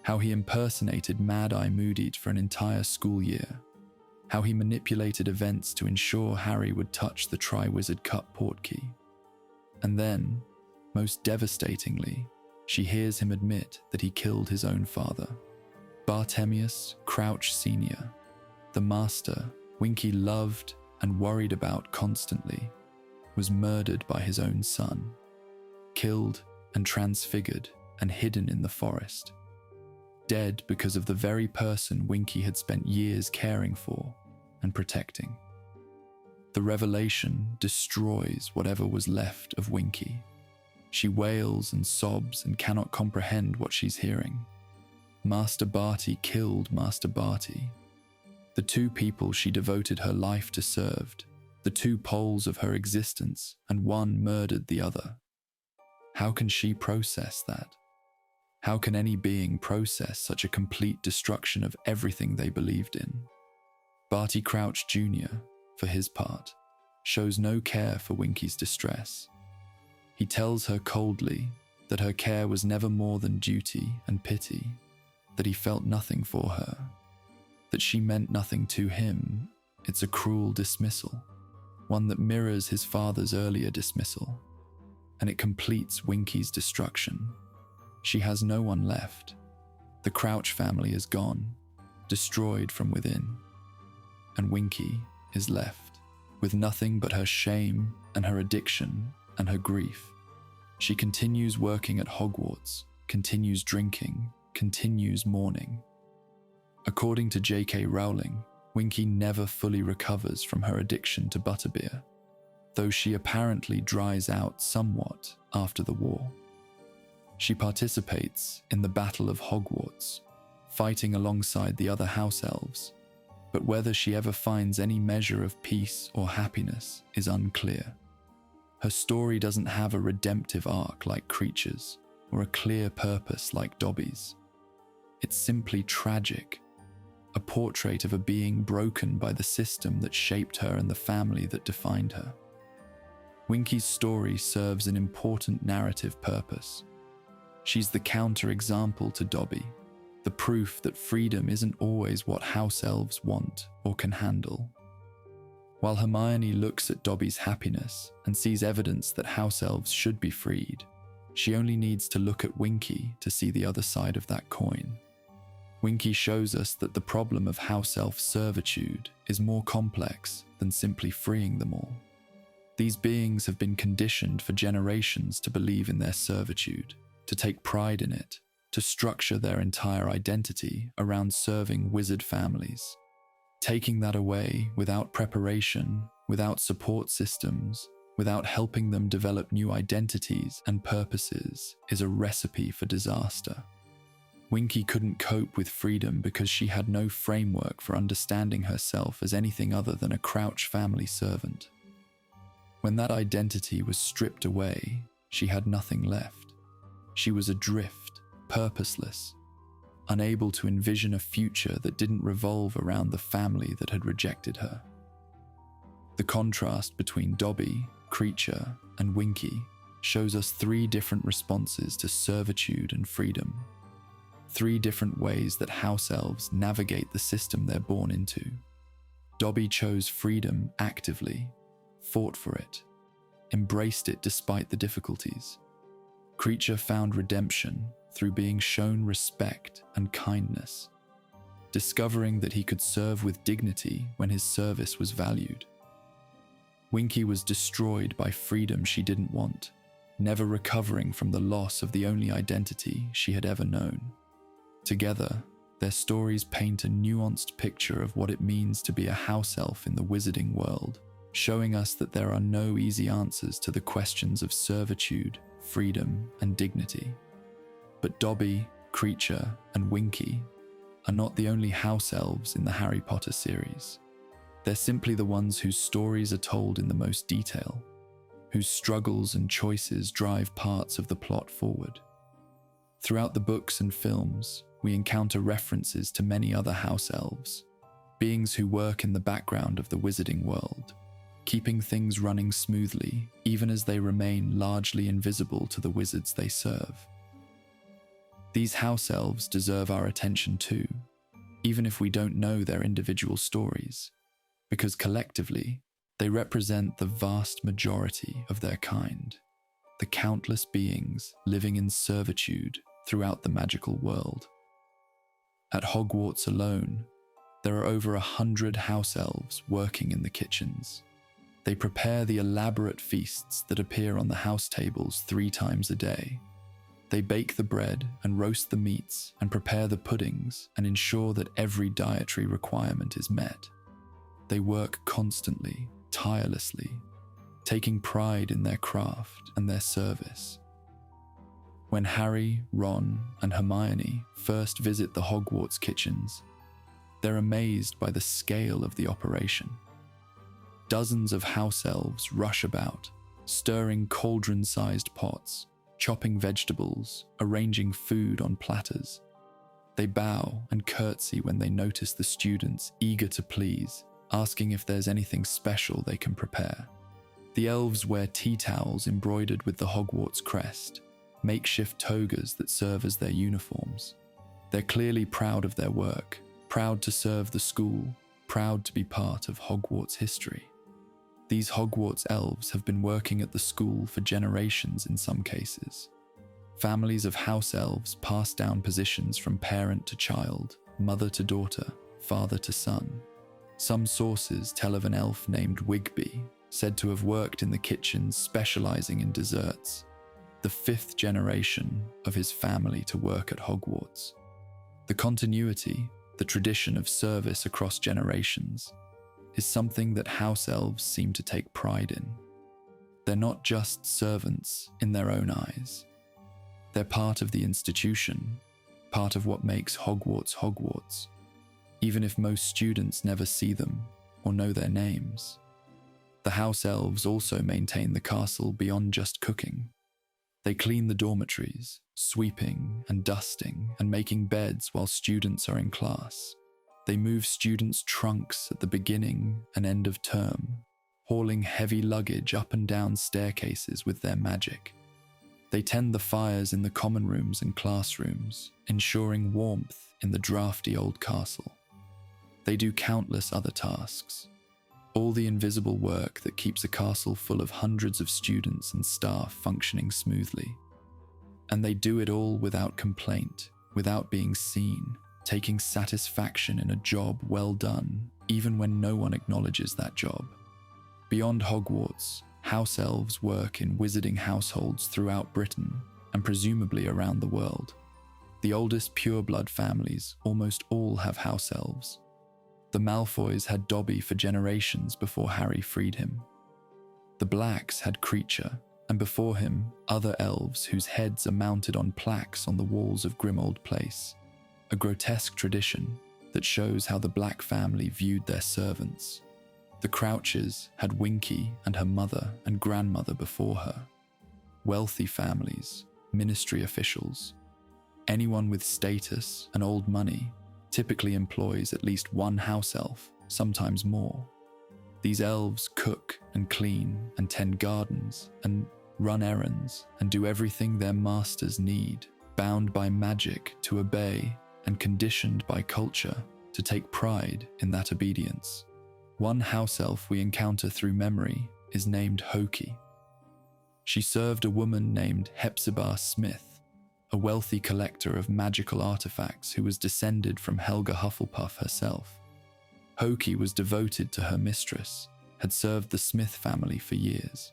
how he impersonated Mad-Eye Moody for an entire school year, how he manipulated events to ensure Harry would touch the Triwizard Cup portkey. And then, most devastatingly, she hears him admit that he killed his own father. Bartemius Crouch Sr., the master Winky loved and worried about constantly, was murdered by his own son, killed and transfigured and hidden in the forest, dead because of the very person Winky had spent years caring for and protecting. The revelation destroys whatever was left of Winky. She wails and sobs and cannot comprehend what she's hearing. Master Barty killed Master Barty. The two people she devoted her life to served, the two poles of her existence, and one murdered the other. How can she process that? How can any being process such a complete destruction of everything they believed in? Barty Crouch Jr., for his part, shows no care for Winky's distress. He tells her coldly that her care was never more than duty and pity, that he felt nothing for her, that she meant nothing to him. It's a cruel dismissal, one that mirrors his father's earlier dismissal, and it completes Winky's destruction. She has no one left. The Crouch family is gone, destroyed from within, and Winky is left with nothing but her shame and her addiction and her grief. She continues working at Hogwarts, continues drinking, continues mourning. According to J.K. Rowling, Winky never fully recovers from her addiction to butterbeer, though she apparently dries out somewhat after the war. She participates in the Battle of Hogwarts, fighting alongside the other House-Elves, but whether she ever finds any measure of peace or happiness is unclear. Her story doesn't have a redemptive arc like Kreacher's, or a clear purpose like Dobby's. It's simply tragic, a portrait of a being broken by the system that shaped her and the family that defined her. Winky's story serves an important narrative purpose. She's the counter-example to Dobby, the proof that freedom isn't always what House-Elves want or can handle. While Hermione looks at Dobby's happiness and sees evidence that House-Elves should be freed, she only needs to look at Winky to see the other side of that coin. Winky shows us that the problem of House-Elf servitude is more complex than simply freeing them all. These beings have been conditioned for generations to believe in their servitude, to take pride in it, to structure their entire identity around serving wizard families. Taking that away without preparation, without support systems, without helping them develop new identities and purposes is a recipe for disaster. Winky couldn't cope with freedom because she had no framework for understanding herself as anything other than a Crouch family servant. When that identity was stripped away, she had nothing left. She was adrift, purposeless, unable to envision a future that didn't revolve around the family that had rejected her. The contrast between Dobby, Kreacher, and Winky shows us three different responses to servitude and freedom. Three different ways that House-Elves navigate the system they're born into. Dobby chose freedom actively, fought for it, embraced it despite the difficulties. Kreacher found redemption through being shown respect and kindness, discovering that he could serve with dignity when his service was valued. Winky was destroyed by freedom she didn't want, never recovering from the loss of the only identity she had ever known. Together, their stories paint a nuanced picture of what it means to be a house elf in the wizarding world, showing us that there are no easy answers to the questions of servitude, freedom, and dignity. But Dobby, Kreacher, and Winky are not the only house elves in the Harry Potter series. They're simply the ones whose stories are told in the most detail, whose struggles and choices drive parts of the plot forward. Throughout the books and films, we encounter references to many other house elves, beings who work in the background of the wizarding world, keeping things running smoothly even as they remain largely invisible to the wizards they serve. These house elves deserve our attention too, even if we don't know their individual stories, because collectively, they represent the vast majority of their kind, the countless beings living in servitude throughout the magical world. At Hogwarts alone, there are over 100 house elves working in the kitchens. They prepare the elaborate feasts that appear on the house tables 3 times a day. They bake the bread and roast the meats and prepare the puddings and ensure that every dietary requirement is met. They work constantly, tirelessly, taking pride in their craft and their service. When Harry, Ron, and Hermione first visit the Hogwarts kitchens, they're amazed by the scale of the operation. Dozens of house elves rush about, stirring cauldron-sized pots, chopping vegetables, arranging food on platters. They bow and curtsy when they notice the students eager to please, asking if there's anything special they can prepare. The elves wear tea towels embroidered with the Hogwarts crest, makeshift togas that serve as their uniforms. They're clearly proud of their work, proud to serve the school, proud to be part of Hogwarts history. These Hogwarts elves have been working at the school for generations in some cases. Families of house elves pass down positions from parent to child, mother to daughter, father to son. Some sources tell of an elf named Wigby, said to have worked in the kitchens specializing in desserts, the 5th generation of his family to work at Hogwarts. The continuity, the tradition of service across generations, is something that house elves seem to take pride in. They're not just servants in their own eyes. They're part of the institution, part of what makes Hogwarts Hogwarts, even if most students never see them or know their names. The house elves also maintain the castle beyond just cooking. They clean the dormitories, sweeping and dusting and making beds while students are in class. They move students' trunks at the beginning and end of term, hauling heavy luggage up and down staircases with their magic. They tend the fires in the common rooms and classrooms, ensuring warmth in the drafty old castle. They do countless other tasks, all the invisible work that keeps a castle full of hundreds of students and staff functioning smoothly. And they do it all without complaint, without being seen, taking satisfaction in a job well done, even when no one acknowledges that job. Beyond Hogwarts, house elves work in wizarding households throughout Britain and presumably around the world. The oldest pureblood families almost all have house elves. The Malfoys had Dobby for generations before Harry freed him. The Blacks had Kreacher, and before him, other elves whose heads are mounted on plaques on the walls of Grimmauld Place, a grotesque tradition that shows how the Black family viewed their servants. The Crouchers had Winky and her mother and grandmother before her. Wealthy families, ministry officials, anyone with status and old money typically employs at least one house elf, sometimes more. These elves cook and clean and tend gardens and run errands and do everything their masters need, bound by magic to obey and conditioned by culture to take pride in that obedience. One house elf we encounter through memory is named Hoki. She served a woman named Hepzibah Smith, a wealthy collector of magical artifacts who was descended from Helga Hufflepuff herself. Hoki was devoted to her mistress, had served the Smith family for years.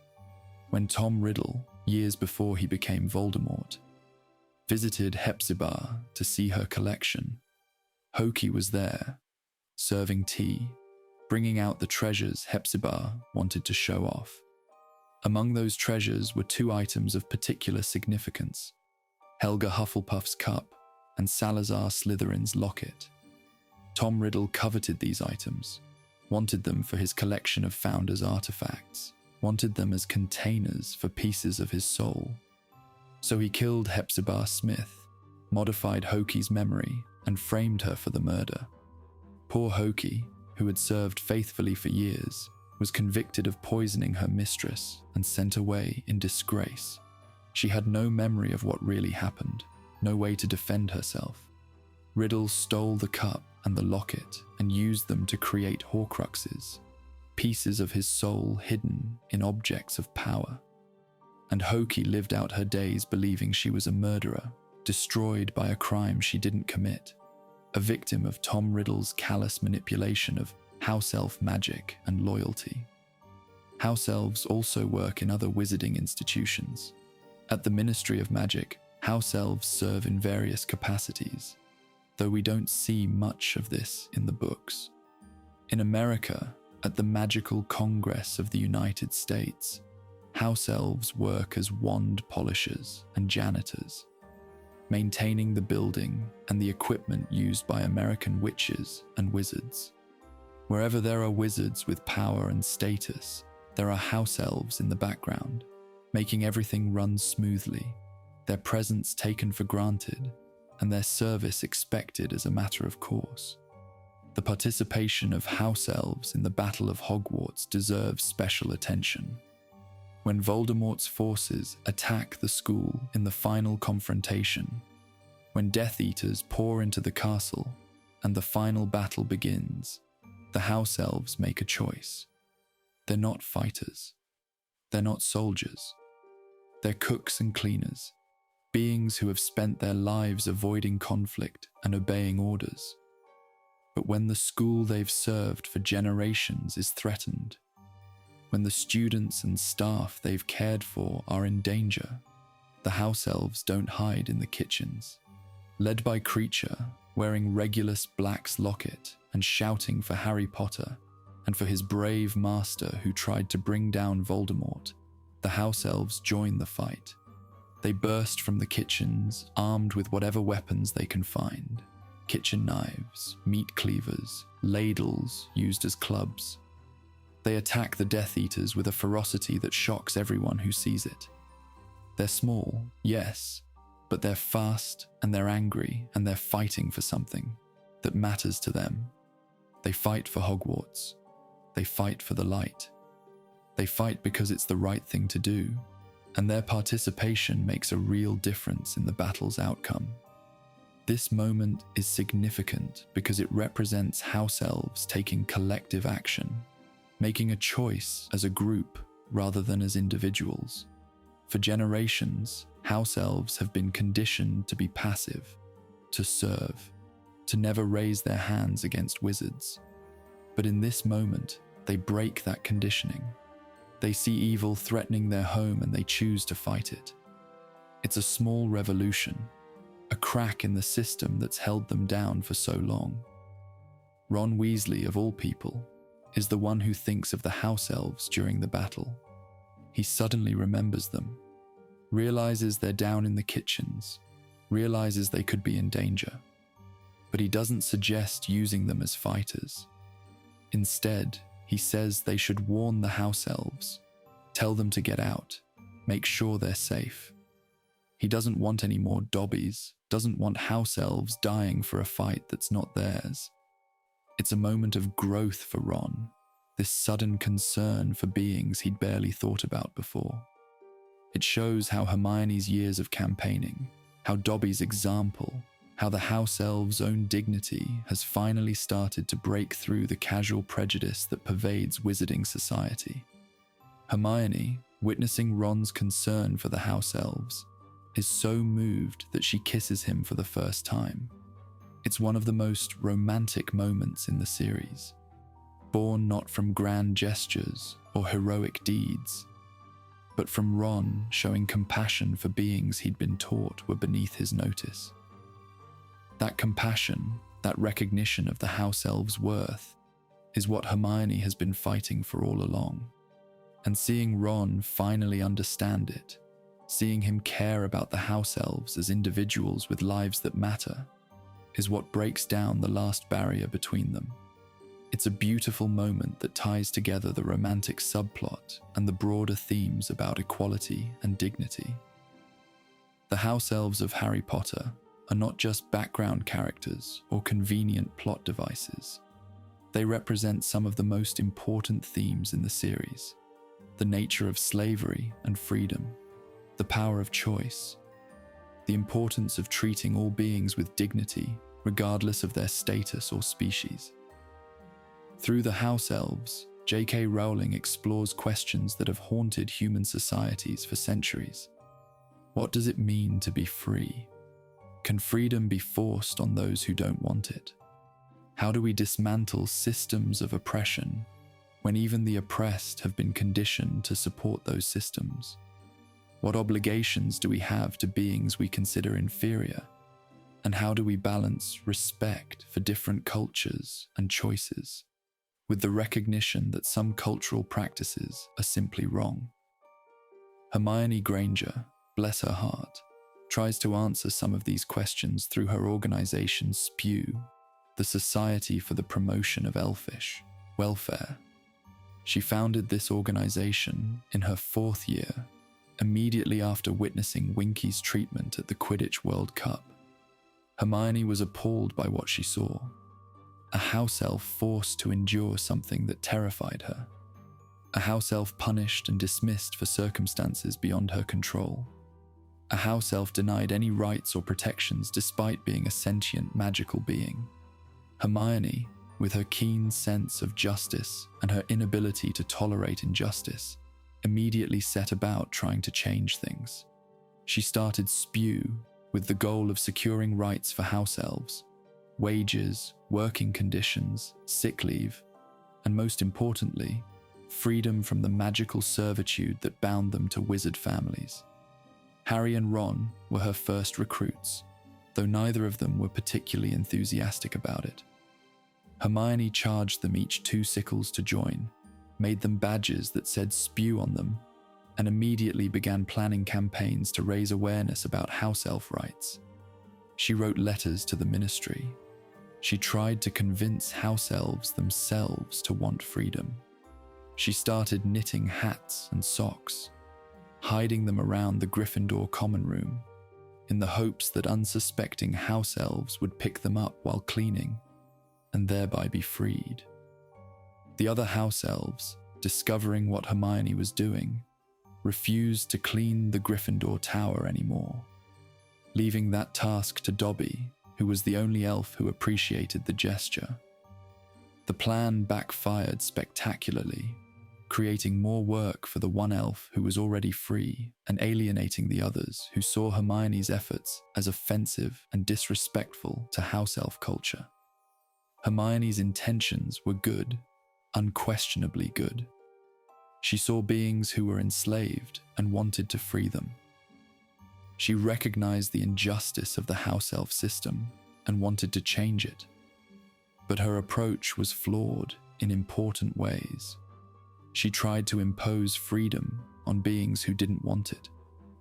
When Tom Riddle, years before he became Voldemort, visited Hepzibah to see her collection. Hokey was there, serving tea, bringing out the treasures Hepzibah wanted to show off. Among those treasures were two items of particular significance: Helga Hufflepuff's cup and Salazar Slytherin's locket. Tom Riddle coveted these items, wanted them for his collection of Founders artifacts, wanted them as containers for pieces of his soul. So he killed Hepzibah Smith, modified Hokey's memory, and framed her for the murder. Poor Hokey, who had served faithfully for years, was convicted of poisoning her mistress and sent away in disgrace. She had no memory of what really happened, no way to defend herself. Riddle stole the cup and the locket and used them to create Horcruxes, pieces of his soul hidden in objects of power. And Hokey lived out her days believing she was a murderer, destroyed by a crime she didn't commit, a victim of Tom Riddle's callous manipulation of house-elf magic and loyalty. House-elves also work in other wizarding institutions. At the Ministry of Magic, house-elves serve in various capacities, though we don't see much of this in the books. In America, at the Magical Congress of the United States, house-elves work as wand polishers and janitors, maintaining the building and the equipment used by American witches and wizards. Wherever there are wizards with power and status, there are house-elves in the background, making everything run smoothly, their presence taken for granted, and their service expected as a matter of course. The participation of house-elves in the Battle of Hogwarts deserves special attention. When Voldemort's forces attack the school in the final confrontation, when Death Eaters pour into the castle and the final battle begins, the house-elves make a choice. They're not fighters. They're not soldiers. They're cooks and cleaners, beings who have spent their lives avoiding conflict and obeying orders. But when the school they've served for generations is threatened, when the students and staff they've cared for are in danger, the house-elves don't hide in the kitchens. Led by Kreacher, wearing Regulus Black's locket and shouting for Harry Potter and for his brave master who tried to bring down Voldemort, the house-elves join the fight. They burst from the kitchens, armed with whatever weapons they can find: kitchen knives, meat cleavers, ladles used as clubs. They attack the Death Eaters with a ferocity that shocks everyone who sees it. They're small, yes, but they're fast and they're angry and they're fighting for something that matters to them. They fight for Hogwarts. They fight for the light. They fight because it's the right thing to do, and their participation makes a real difference in the battle's outcome. This moment is significant because it represents house-elves taking collective action, making a choice as a group rather than as individuals. For generations, house-elves have been conditioned to be passive, to serve, to never raise their hands against wizards. But in this moment, they break that conditioning. They see evil threatening their home and they choose to fight it. It's a small revolution, a crack in the system that's held them down for so long. Ron Weasley, of all people, is the one who thinks of the house-elves during the battle. He suddenly remembers them, realizes they're down in the kitchens, realizes they could be in danger. But he doesn't suggest using them as fighters. Instead, he says they should warn the house-elves, tell them to get out, make sure they're safe. He doesn't want any more Dobbies, doesn't want house-elves dying for a fight that's not theirs. It's a moment of growth for Ron, this sudden concern for beings he'd barely thought about before. It shows how Hermione's years of campaigning, how Dobby's example, how the house-elves' own dignity has finally started to break through the casual prejudice that pervades wizarding society. Hermione, witnessing Ron's concern for the house-elves, is so moved that she kisses him for the first time. It's one of the most romantic moments in the series, born not from grand gestures or heroic deeds, but from Ron showing compassion for beings he'd been taught were beneath his notice. That compassion, that recognition of the House-Elves' worth, is what Hermione has been fighting for all along. And seeing Ron finally understand it, seeing him care about the House-Elves as individuals with lives that matter, is what breaks down the last barrier between them. It's a beautiful moment that ties together the romantic subplot and the broader themes about equality and dignity. The House-Elves of Harry Potter are not just background characters or convenient plot devices. They represent some of the most important themes in the series: the nature of slavery and freedom, the power of choice, the importance of treating all beings with dignity regardless of their status or species. Through the House-Elves, J.K. Rowling explores questions that have haunted human societies for centuries. What does it mean to be free? Can freedom be forced on those who don't want it? How do we dismantle systems of oppression when even the oppressed have been conditioned to support those systems? What obligations do we have to beings we consider inferior? And how do we balance respect for different cultures and choices with the recognition that some cultural practices are simply wrong? Hermione Granger, bless her heart, tries to answer some of these questions through her organization SPEW, the Society for the Promotion of Elfish Welfare. She founded this organization in her 4th year, immediately after witnessing Winky's treatment at the Quidditch World Cup. Hermione was appalled by what she saw: a house elf forced to endure something that terrified her, a house elf punished and dismissed for circumstances beyond her control, a house elf denied any rights or protections despite being a sentient magical being. Hermione, with her keen sense of justice and her inability to tolerate injustice, immediately set about trying to change things. She started SPEW with the goal of securing rights for house elves, wages, working conditions, sick leave, and most importantly, freedom from the magical servitude that bound them to wizard families. Harry and Ron were her first recruits, though neither of them were particularly enthusiastic about it. Hermione charged them each 2 sickles to join, made them badges that said SPEW on them, and immediately began planning campaigns to raise awareness about house elf rights. She wrote letters to the ministry. She tried to convince house elves themselves to want freedom. She started knitting hats and socks, hiding them around the Gryffindor common room, in the hopes that unsuspecting house elves would pick them up while cleaning, and thereby be freed. The other house elves, discovering what Hermione was doing, refused to clean the Gryffindor tower anymore, leaving that task to Dobby, who was the only elf who appreciated the gesture. The plan backfired spectacularly, creating more work for the one elf who was already free and alienating the others who saw Hermione's efforts as offensive and disrespectful to house elf culture. Hermione's intentions were good, unquestionably good. She saw beings who were enslaved and wanted to free them. She recognized the injustice of the house elf system and wanted to change it. But her approach was flawed in important ways. She tried to impose freedom on beings who didn't want it,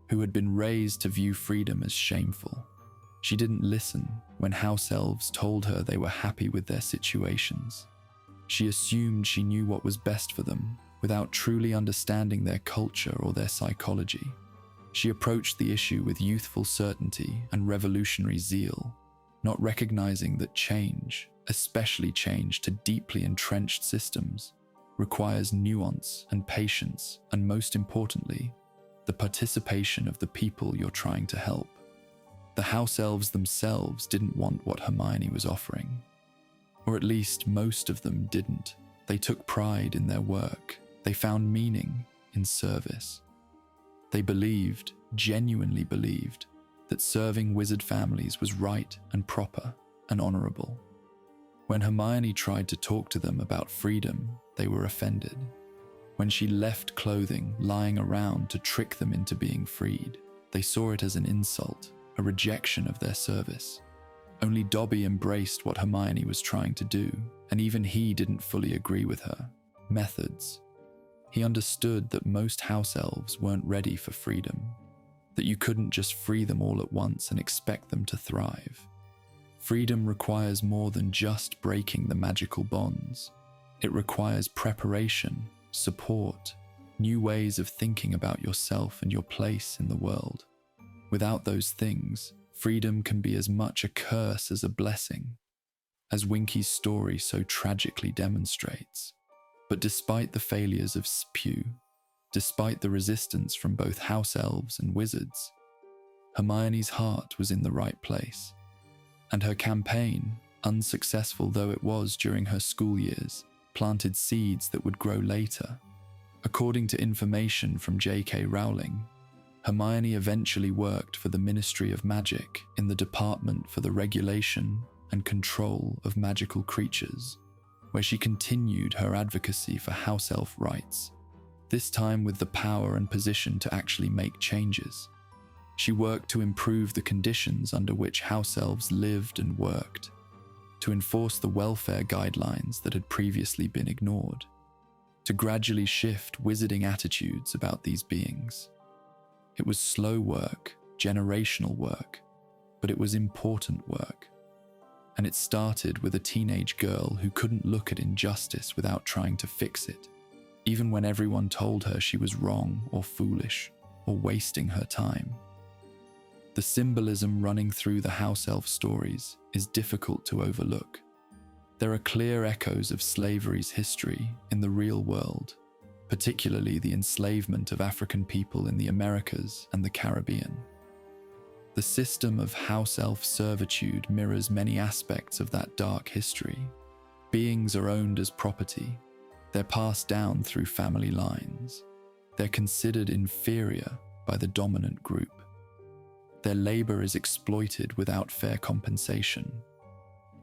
who had been raised to view freedom as shameful. She didn't listen when house elves told her they were happy with their situations. She assumed she knew what was best for them without truly understanding their culture or their psychology. She approached the issue with youthful certainty and revolutionary zeal, not recognizing that change, especially change to deeply entrenched systems, requires nuance and patience, and most importantly, the participation of the people you're trying to help. The house elves themselves didn't want what Hermione was offering. Or at least most of them didn't. They took pride in their work. They found meaning in service. They believed, genuinely believed, that serving wizard families was right and proper and honorable. When Hermione tried to talk to them about freedom, they were offended. When she left clothing lying around to trick them into being freed, they saw it as an insult, a rejection of their service. Only Dobby embraced what Hermione was trying to do, and even he didn't fully agree with her methods. He understood that most House-Elves weren't ready for freedom, that you couldn't just free them all at once and expect them to thrive. Freedom requires more than just breaking the magical bonds. It requires preparation, support, new ways of thinking about yourself and your place in the world. Without those things, freedom can be as much a curse as a blessing, as Winky's story so tragically demonstrates. But despite the failures of Spew, despite the resistance from both House-Elves and wizards, Hermione's heart was in the right place. And her campaign, unsuccessful though it was during her school years, planted seeds that would grow later. According to information from J.K. Rowling, Hermione eventually worked for the Ministry of Magic in the Department for the Regulation and Control of Magical Creatures, where she continued her advocacy for House-Elf rights, this time with the power and position to actually make changes. She worked to improve the conditions under which House-Elves lived and worked, to enforce the welfare guidelines that had previously been ignored, to gradually shift wizarding attitudes about these beings. It was slow work, generational work, but it was important work. And it started with a teenage girl who couldn't look at injustice without trying to fix it, even when everyone told her she was wrong or foolish or wasting her time. The symbolism running through the House-Elf stories is difficult to overlook. There are clear echoes of slavery's history in the real world, particularly the enslavement of African people in the Americas and the Caribbean. The system of House-Elf servitude mirrors many aspects of that dark history. Beings are owned as property. They're passed down through family lines. They're considered inferior by the dominant group. Their labor is exploited without fair compensation.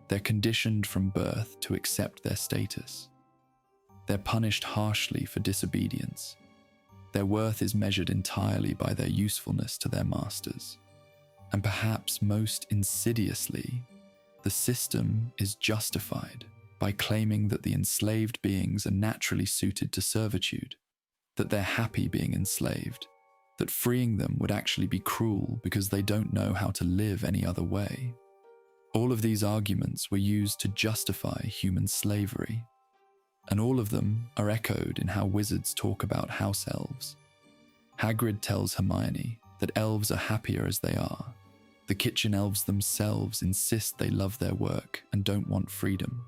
They're conditioned from birth to accept their status. They're punished harshly for disobedience. Their worth is measured entirely by their usefulness to their masters. And perhaps most insidiously, the system is justified by claiming that the enslaved beings are naturally suited to servitude, that they're happy being enslaved, that freeing them would actually be cruel because they don't know how to live any other way. All of these arguments were used to justify human slavery, and all of them are echoed in how wizards talk about House-Elves. Hagrid tells Hermione that elves are happier as they are. The kitchen elves themselves insist they love their work and don't want freedom.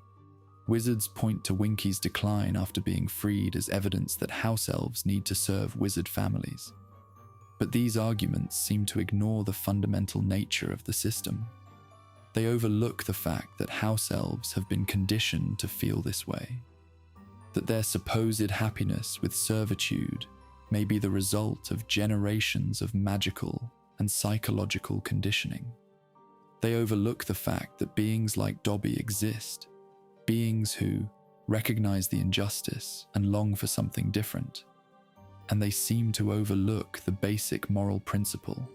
Wizards point to Winky's decline after being freed as evidence that House-Elves need to serve wizard families. But these arguments seem to ignore the fundamental nature of the system. They overlook the fact that House-Elves have been conditioned to feel this way, that their supposed happiness with servitude may be the result of generations of magical and psychological conditioning. They overlook the fact that beings like Dobby exist, beings who recognize the injustice and long for something different. And they seem to overlook the basic moral principle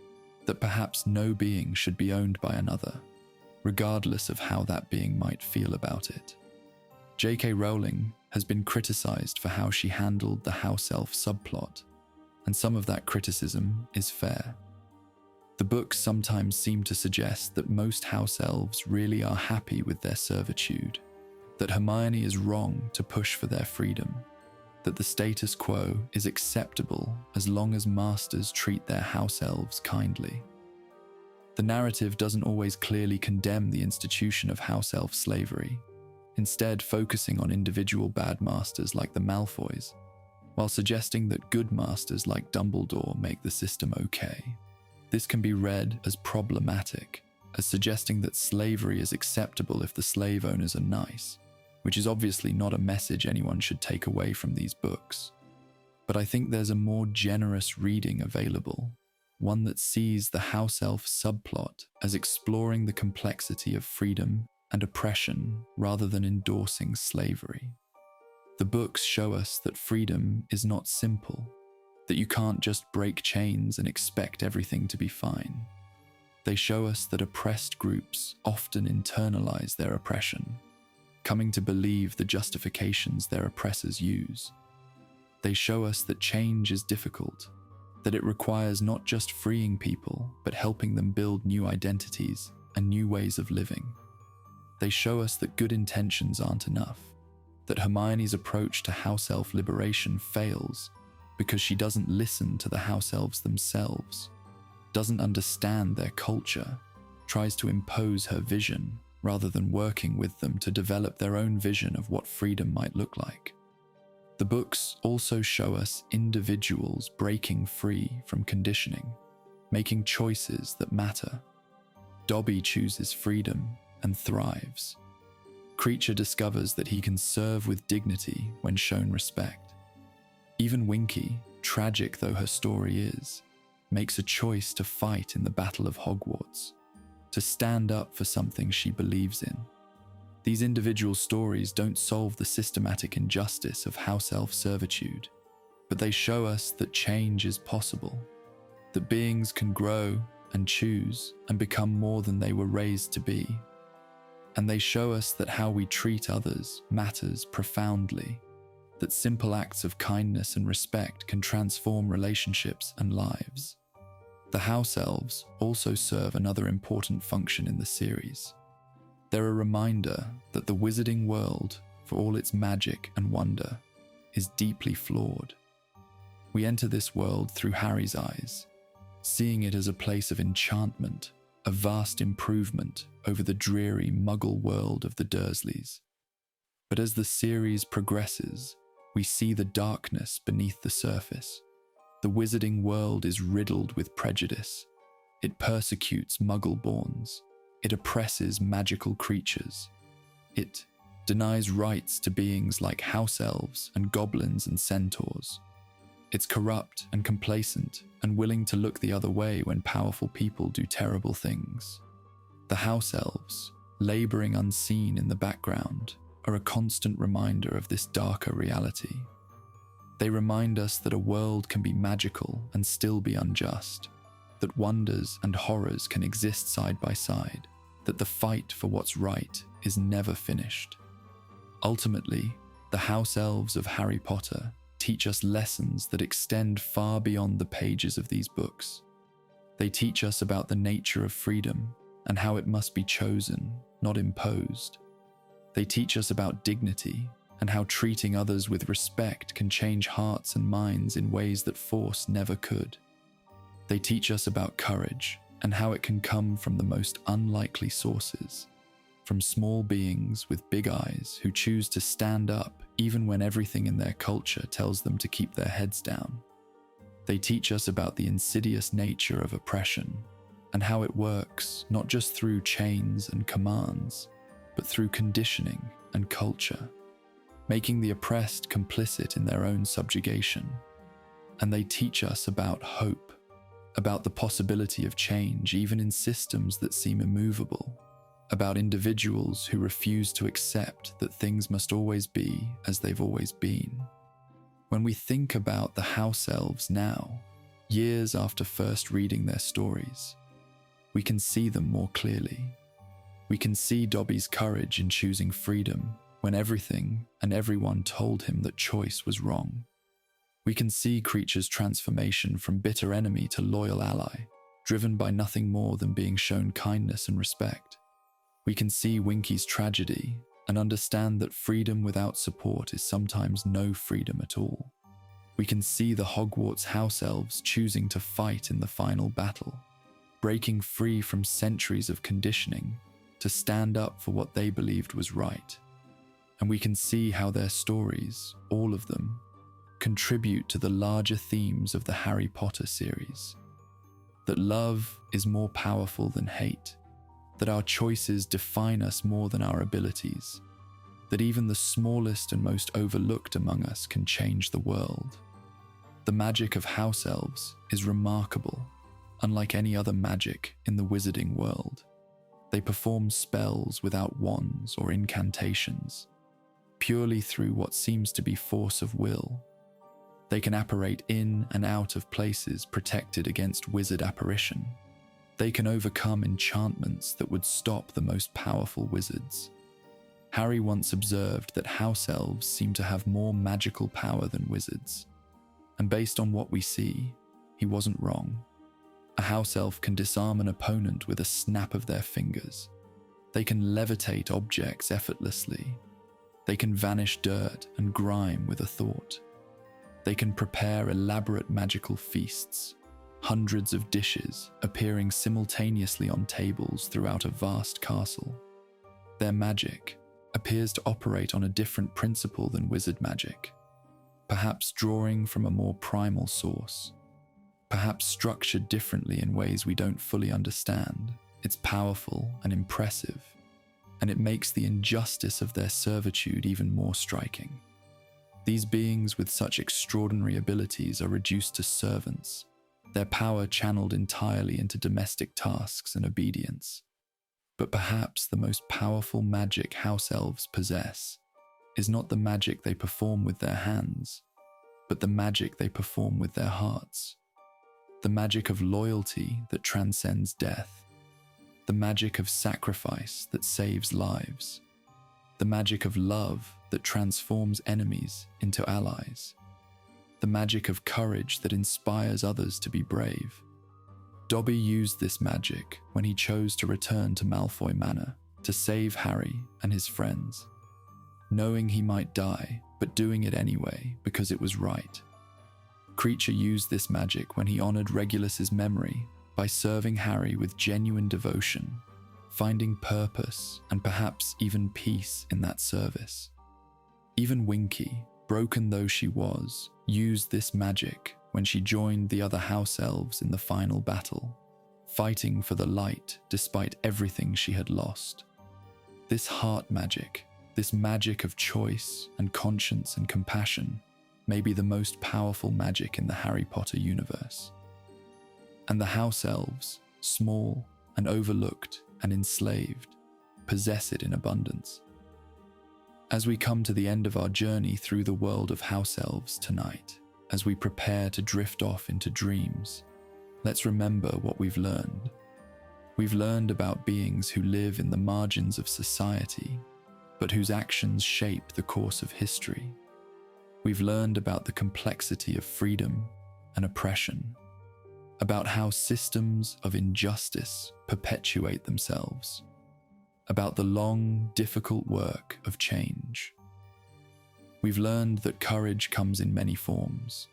that perhaps no being should be owned by another, regardless of how that being might feel about it. J.K. Rowling has been criticized for how she handled the House-Elf subplot, and some of that criticism is fair. The books sometimes seem to suggest that most House-Elves really are happy with their servitude, that Hermione is wrong to push for their freedom, that the status quo is acceptable as long as masters treat their House-Elves kindly. The narrative doesn't always clearly condemn the institution of House-Elf slavery, instead focusing on individual bad masters like the Malfoys, while suggesting that good masters like Dumbledore make the system okay. This can be read as problematic, as suggesting that slavery is acceptable if the slave owners are nice, which is obviously not a message anyone should take away from these books. But I think there's a more generous reading available, one that sees the House-Elf subplot as exploring the complexity of freedom and oppression rather than endorsing slavery. The books show us that freedom is not simple, that you can't just break chains and expect everything to be fine. They show us that oppressed groups often internalize their oppression, coming to believe the justifications their oppressors use. They show us that change is difficult, that it requires not just freeing people, but helping them build new identities and new ways of living. They show us that good intentions aren't enough, that Hermione's approach to house-elf liberation fails because she doesn't listen to the house-elves themselves, doesn't understand their culture, tries to impose her vision rather than working with them to develop their own vision of what freedom might look like. The books also show us individuals breaking free from conditioning, making choices that matter. Dobby chooses freedom and thrives. Kreacher discovers that he can serve with dignity when shown respect. Even Winky, tragic though her story is, makes a choice to fight in the Battle of Hogwarts, to stand up for something she believes in. These individual stories don't solve the systematic injustice of house-elf servitude, but they show us that change is possible, that beings can grow and choose and become more than they were raised to be. And they show us that how we treat others matters profoundly, that simple acts of kindness and respect can transform relationships and lives. The House-Elves also serve another important function in the series. They're a reminder that the wizarding world, for all its magic and wonder, is deeply flawed. We enter this world through Harry's eyes, seeing it as a place of enchantment, a vast improvement over the dreary Muggle world of the Dursleys. But as the series progresses, we see the darkness beneath the surface. The wizarding world is riddled with prejudice. It persecutes Muggle-borns. It oppresses magical creatures. It denies rights to beings like house-elves and goblins and centaurs. It's corrupt and complacent and willing to look the other way when powerful people do terrible things. The House-Elves, laboring unseen in the background, are a constant reminder of this darker reality. They remind us that a world can be magical and still be unjust, that wonders and horrors can exist side by side, that the fight for what's right is never finished. Ultimately, the House-Elves of Harry Potter teach us lessons that extend far beyond the pages of these books. They teach us about the nature of freedom and how it must be chosen, not imposed. They teach us about dignity and how treating others with respect can change hearts and minds in ways that force never could. They teach us about courage and how it can come from the most unlikely sources, from small beings with big eyes who choose to stand up even when everything in their culture tells them to keep their heads down. They teach us about the insidious nature of oppression and how it works not just through chains and commands, but through conditioning and culture, making the oppressed complicit in their own subjugation. And they teach us about hope, about the possibility of change even in systems that seem immovable, about individuals who refuse to accept that things must always be as they've always been. When we think about the House-Elves now, years after first reading their stories, we can see them more clearly. We can see Dobby's courage in choosing freedom when everything and everyone told him that choice was wrong. We can see Kreacher's transformation from bitter enemy to loyal ally, driven by nothing more than being shown kindness and respect. We can see Winky's tragedy and understand that freedom without support is sometimes no freedom at all. We can see the Hogwarts House-Elves choosing to fight in the final battle, breaking free from centuries of conditioning to stand up for what they believed was right. And we can see how their stories, all of them, contribute to the larger themes of the Harry Potter series. That love is more powerful than hate, that our choices define us more than our abilities, that even the smallest and most overlooked among us can change the world. The magic of House-Elves is remarkable, unlike any other magic in the wizarding world. They perform spells without wands or incantations, purely through what seems to be force of will. They can apparate in and out of places protected against wizard apparition. They can overcome enchantments that would stop the most powerful wizards. Harry once observed that house-elves seem to have more magical power than wizards. And based on what we see, he wasn't wrong. A house-elf can disarm an opponent with a snap of their fingers. They can levitate objects effortlessly. They can vanish dirt and grime with a thought. They can prepare elaborate magical feasts, hundreds of dishes appearing simultaneously on tables throughout a vast castle. Their magic appears to operate on a different principle than wizard magic, perhaps drawing from a more primal source, perhaps structured differently in ways we don't fully understand. It's powerful and impressive, and it makes the injustice of their servitude even more striking. These beings with such extraordinary abilities are reduced to servants, their power channeled entirely into domestic tasks and obedience. But perhaps the most powerful magic house-elves possess is not the magic they perform with their hands, but the magic they perform with their hearts. The magic of loyalty that transcends death. The magic of sacrifice that saves lives. The magic of love that transforms enemies into allies. The magic of courage that inspires others to be brave. Dobby used this magic when he chose to return to Malfoy Manor to save Harry and his friends, knowing he might die, but doing it anyway because it was right. Kreacher used this magic when he honored Regulus's memory by serving Harry with genuine devotion, finding purpose and perhaps even peace in that service. Even Winky, broken though she was, used this magic when she joined the other house-elves in the final battle, fighting for the light despite everything she had lost. This heart magic, this magic of choice and conscience and compassion, may be the most powerful magic in the Harry Potter universe. And the house-elves, small and overlooked and enslaved, possess it in abundance. As we come to the end of our journey through the world of house-elves tonight, as we prepare to drift off into dreams, let's remember what we've learned. We've learned about beings who live in the margins of society, but whose actions shape the course of history. We've learned about the complexity of freedom and oppression, about how systems of injustice perpetuate themselves, about the long, difficult work of change. We've learned that courage comes in many forms,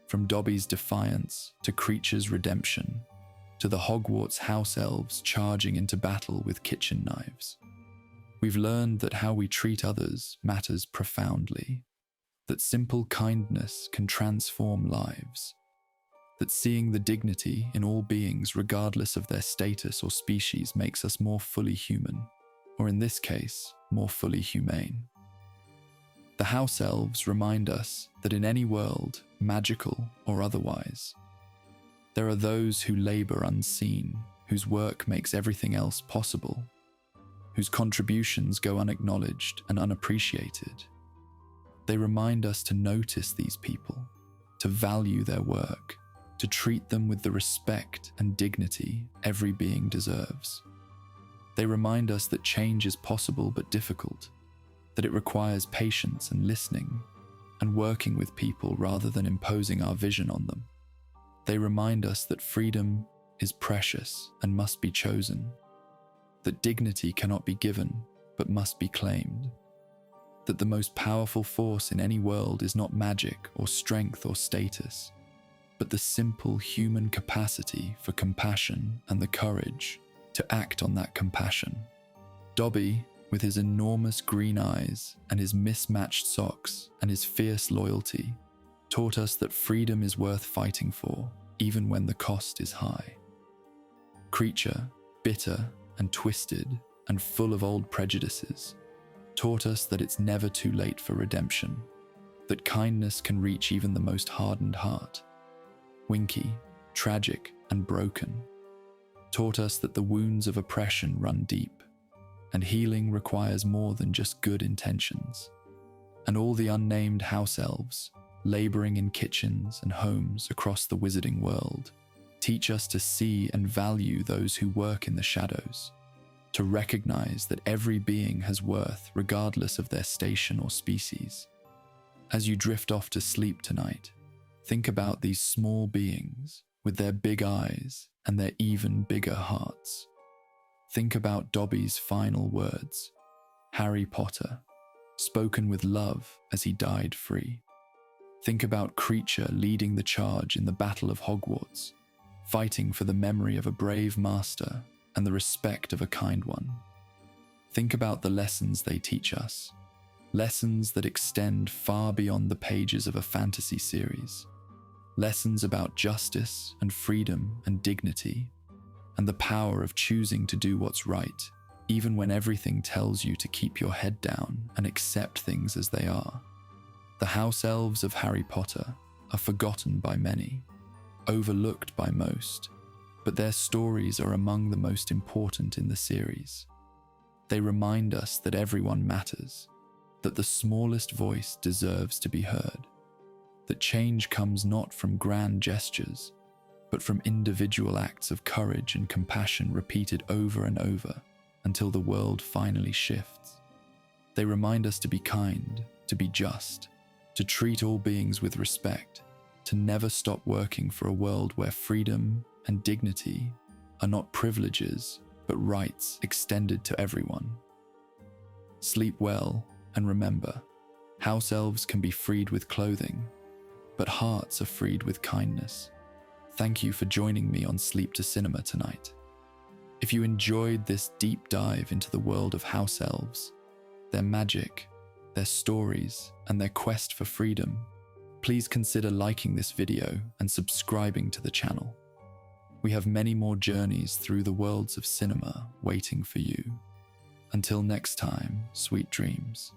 from Dobby's defiance to Kreacher's redemption, to the Hogwarts house-elves charging into battle with kitchen knives. We've learned that how we treat others matters profoundly, that simple kindness can transform lives, that seeing the dignity in all beings regardless of their status or species makes us more fully human, or in this case, more fully humane. The house-elves remind us that in any world, magical or otherwise, there are those who labor unseen, whose work makes everything else possible, whose contributions go unacknowledged and unappreciated. They remind us to notice these people, to value their work, to treat them with the respect and dignity every being deserves. They remind us that change is possible but difficult, that it requires patience and listening, and working with people rather than imposing our vision on them. They remind us that freedom is precious and must be chosen, that dignity cannot be given but must be claimed, that the most powerful force in any world is not magic or strength or status, but the simple human capacity for compassion and the courage to act on that compassion. Dobby, with his enormous green eyes and his mismatched socks and his fierce loyalty, taught us that freedom is worth fighting for, even when the cost is high. Kreacher, bitter and twisted and full of old prejudices, taught us that it's never too late for redemption, that kindness can reach even the most hardened heart. Winky, tragic and broken, taught us that the wounds of oppression run deep, and healing requires more than just good intentions. and all the unnamed house-elves, laboring in kitchens and homes across the wizarding world, teach us to see and value those who work in the shadows, to recognize that every being has worth regardless of their station or species. As you drift off to sleep tonight, think about these small beings with their big eyes and their even bigger hearts. Think about Dobby's final words, Harry Potter, spoken with love as he died free. Think about Kreacher leading the charge in the Battle of Hogwarts, fighting for the memory of a brave master and the respect of a kind one. Think about the lessons they teach us, lessons that extend far beyond the pages of a fantasy series, lessons about justice and freedom and dignity, and the power of choosing to do what's right, even when everything tells you to keep your head down and accept things as they are. The House-Elves of Harry Potter are forgotten by many, overlooked by most, but their stories are among the most important in the series. They remind us that everyone matters, that the smallest voice deserves to be heard, that change comes not from grand gestures, but from individual acts of courage and compassion repeated over and over until the world finally shifts. They remind us to be kind, to be just, to treat all beings with respect, to never stop working for a world where freedom and dignity are not privileges, but rights extended to everyone. Sleep well, and remember, house elves can be freed with clothing, but hearts are freed with kindness. Thank you for joining me on Sleep to Cinema tonight. If you enjoyed this deep dive into the world of house elves, their magic, their stories, and their quest for freedom, please consider liking this video and subscribing to the channel. We have many more journeys through the worlds of cinema waiting for you. Until next time, sweet dreams.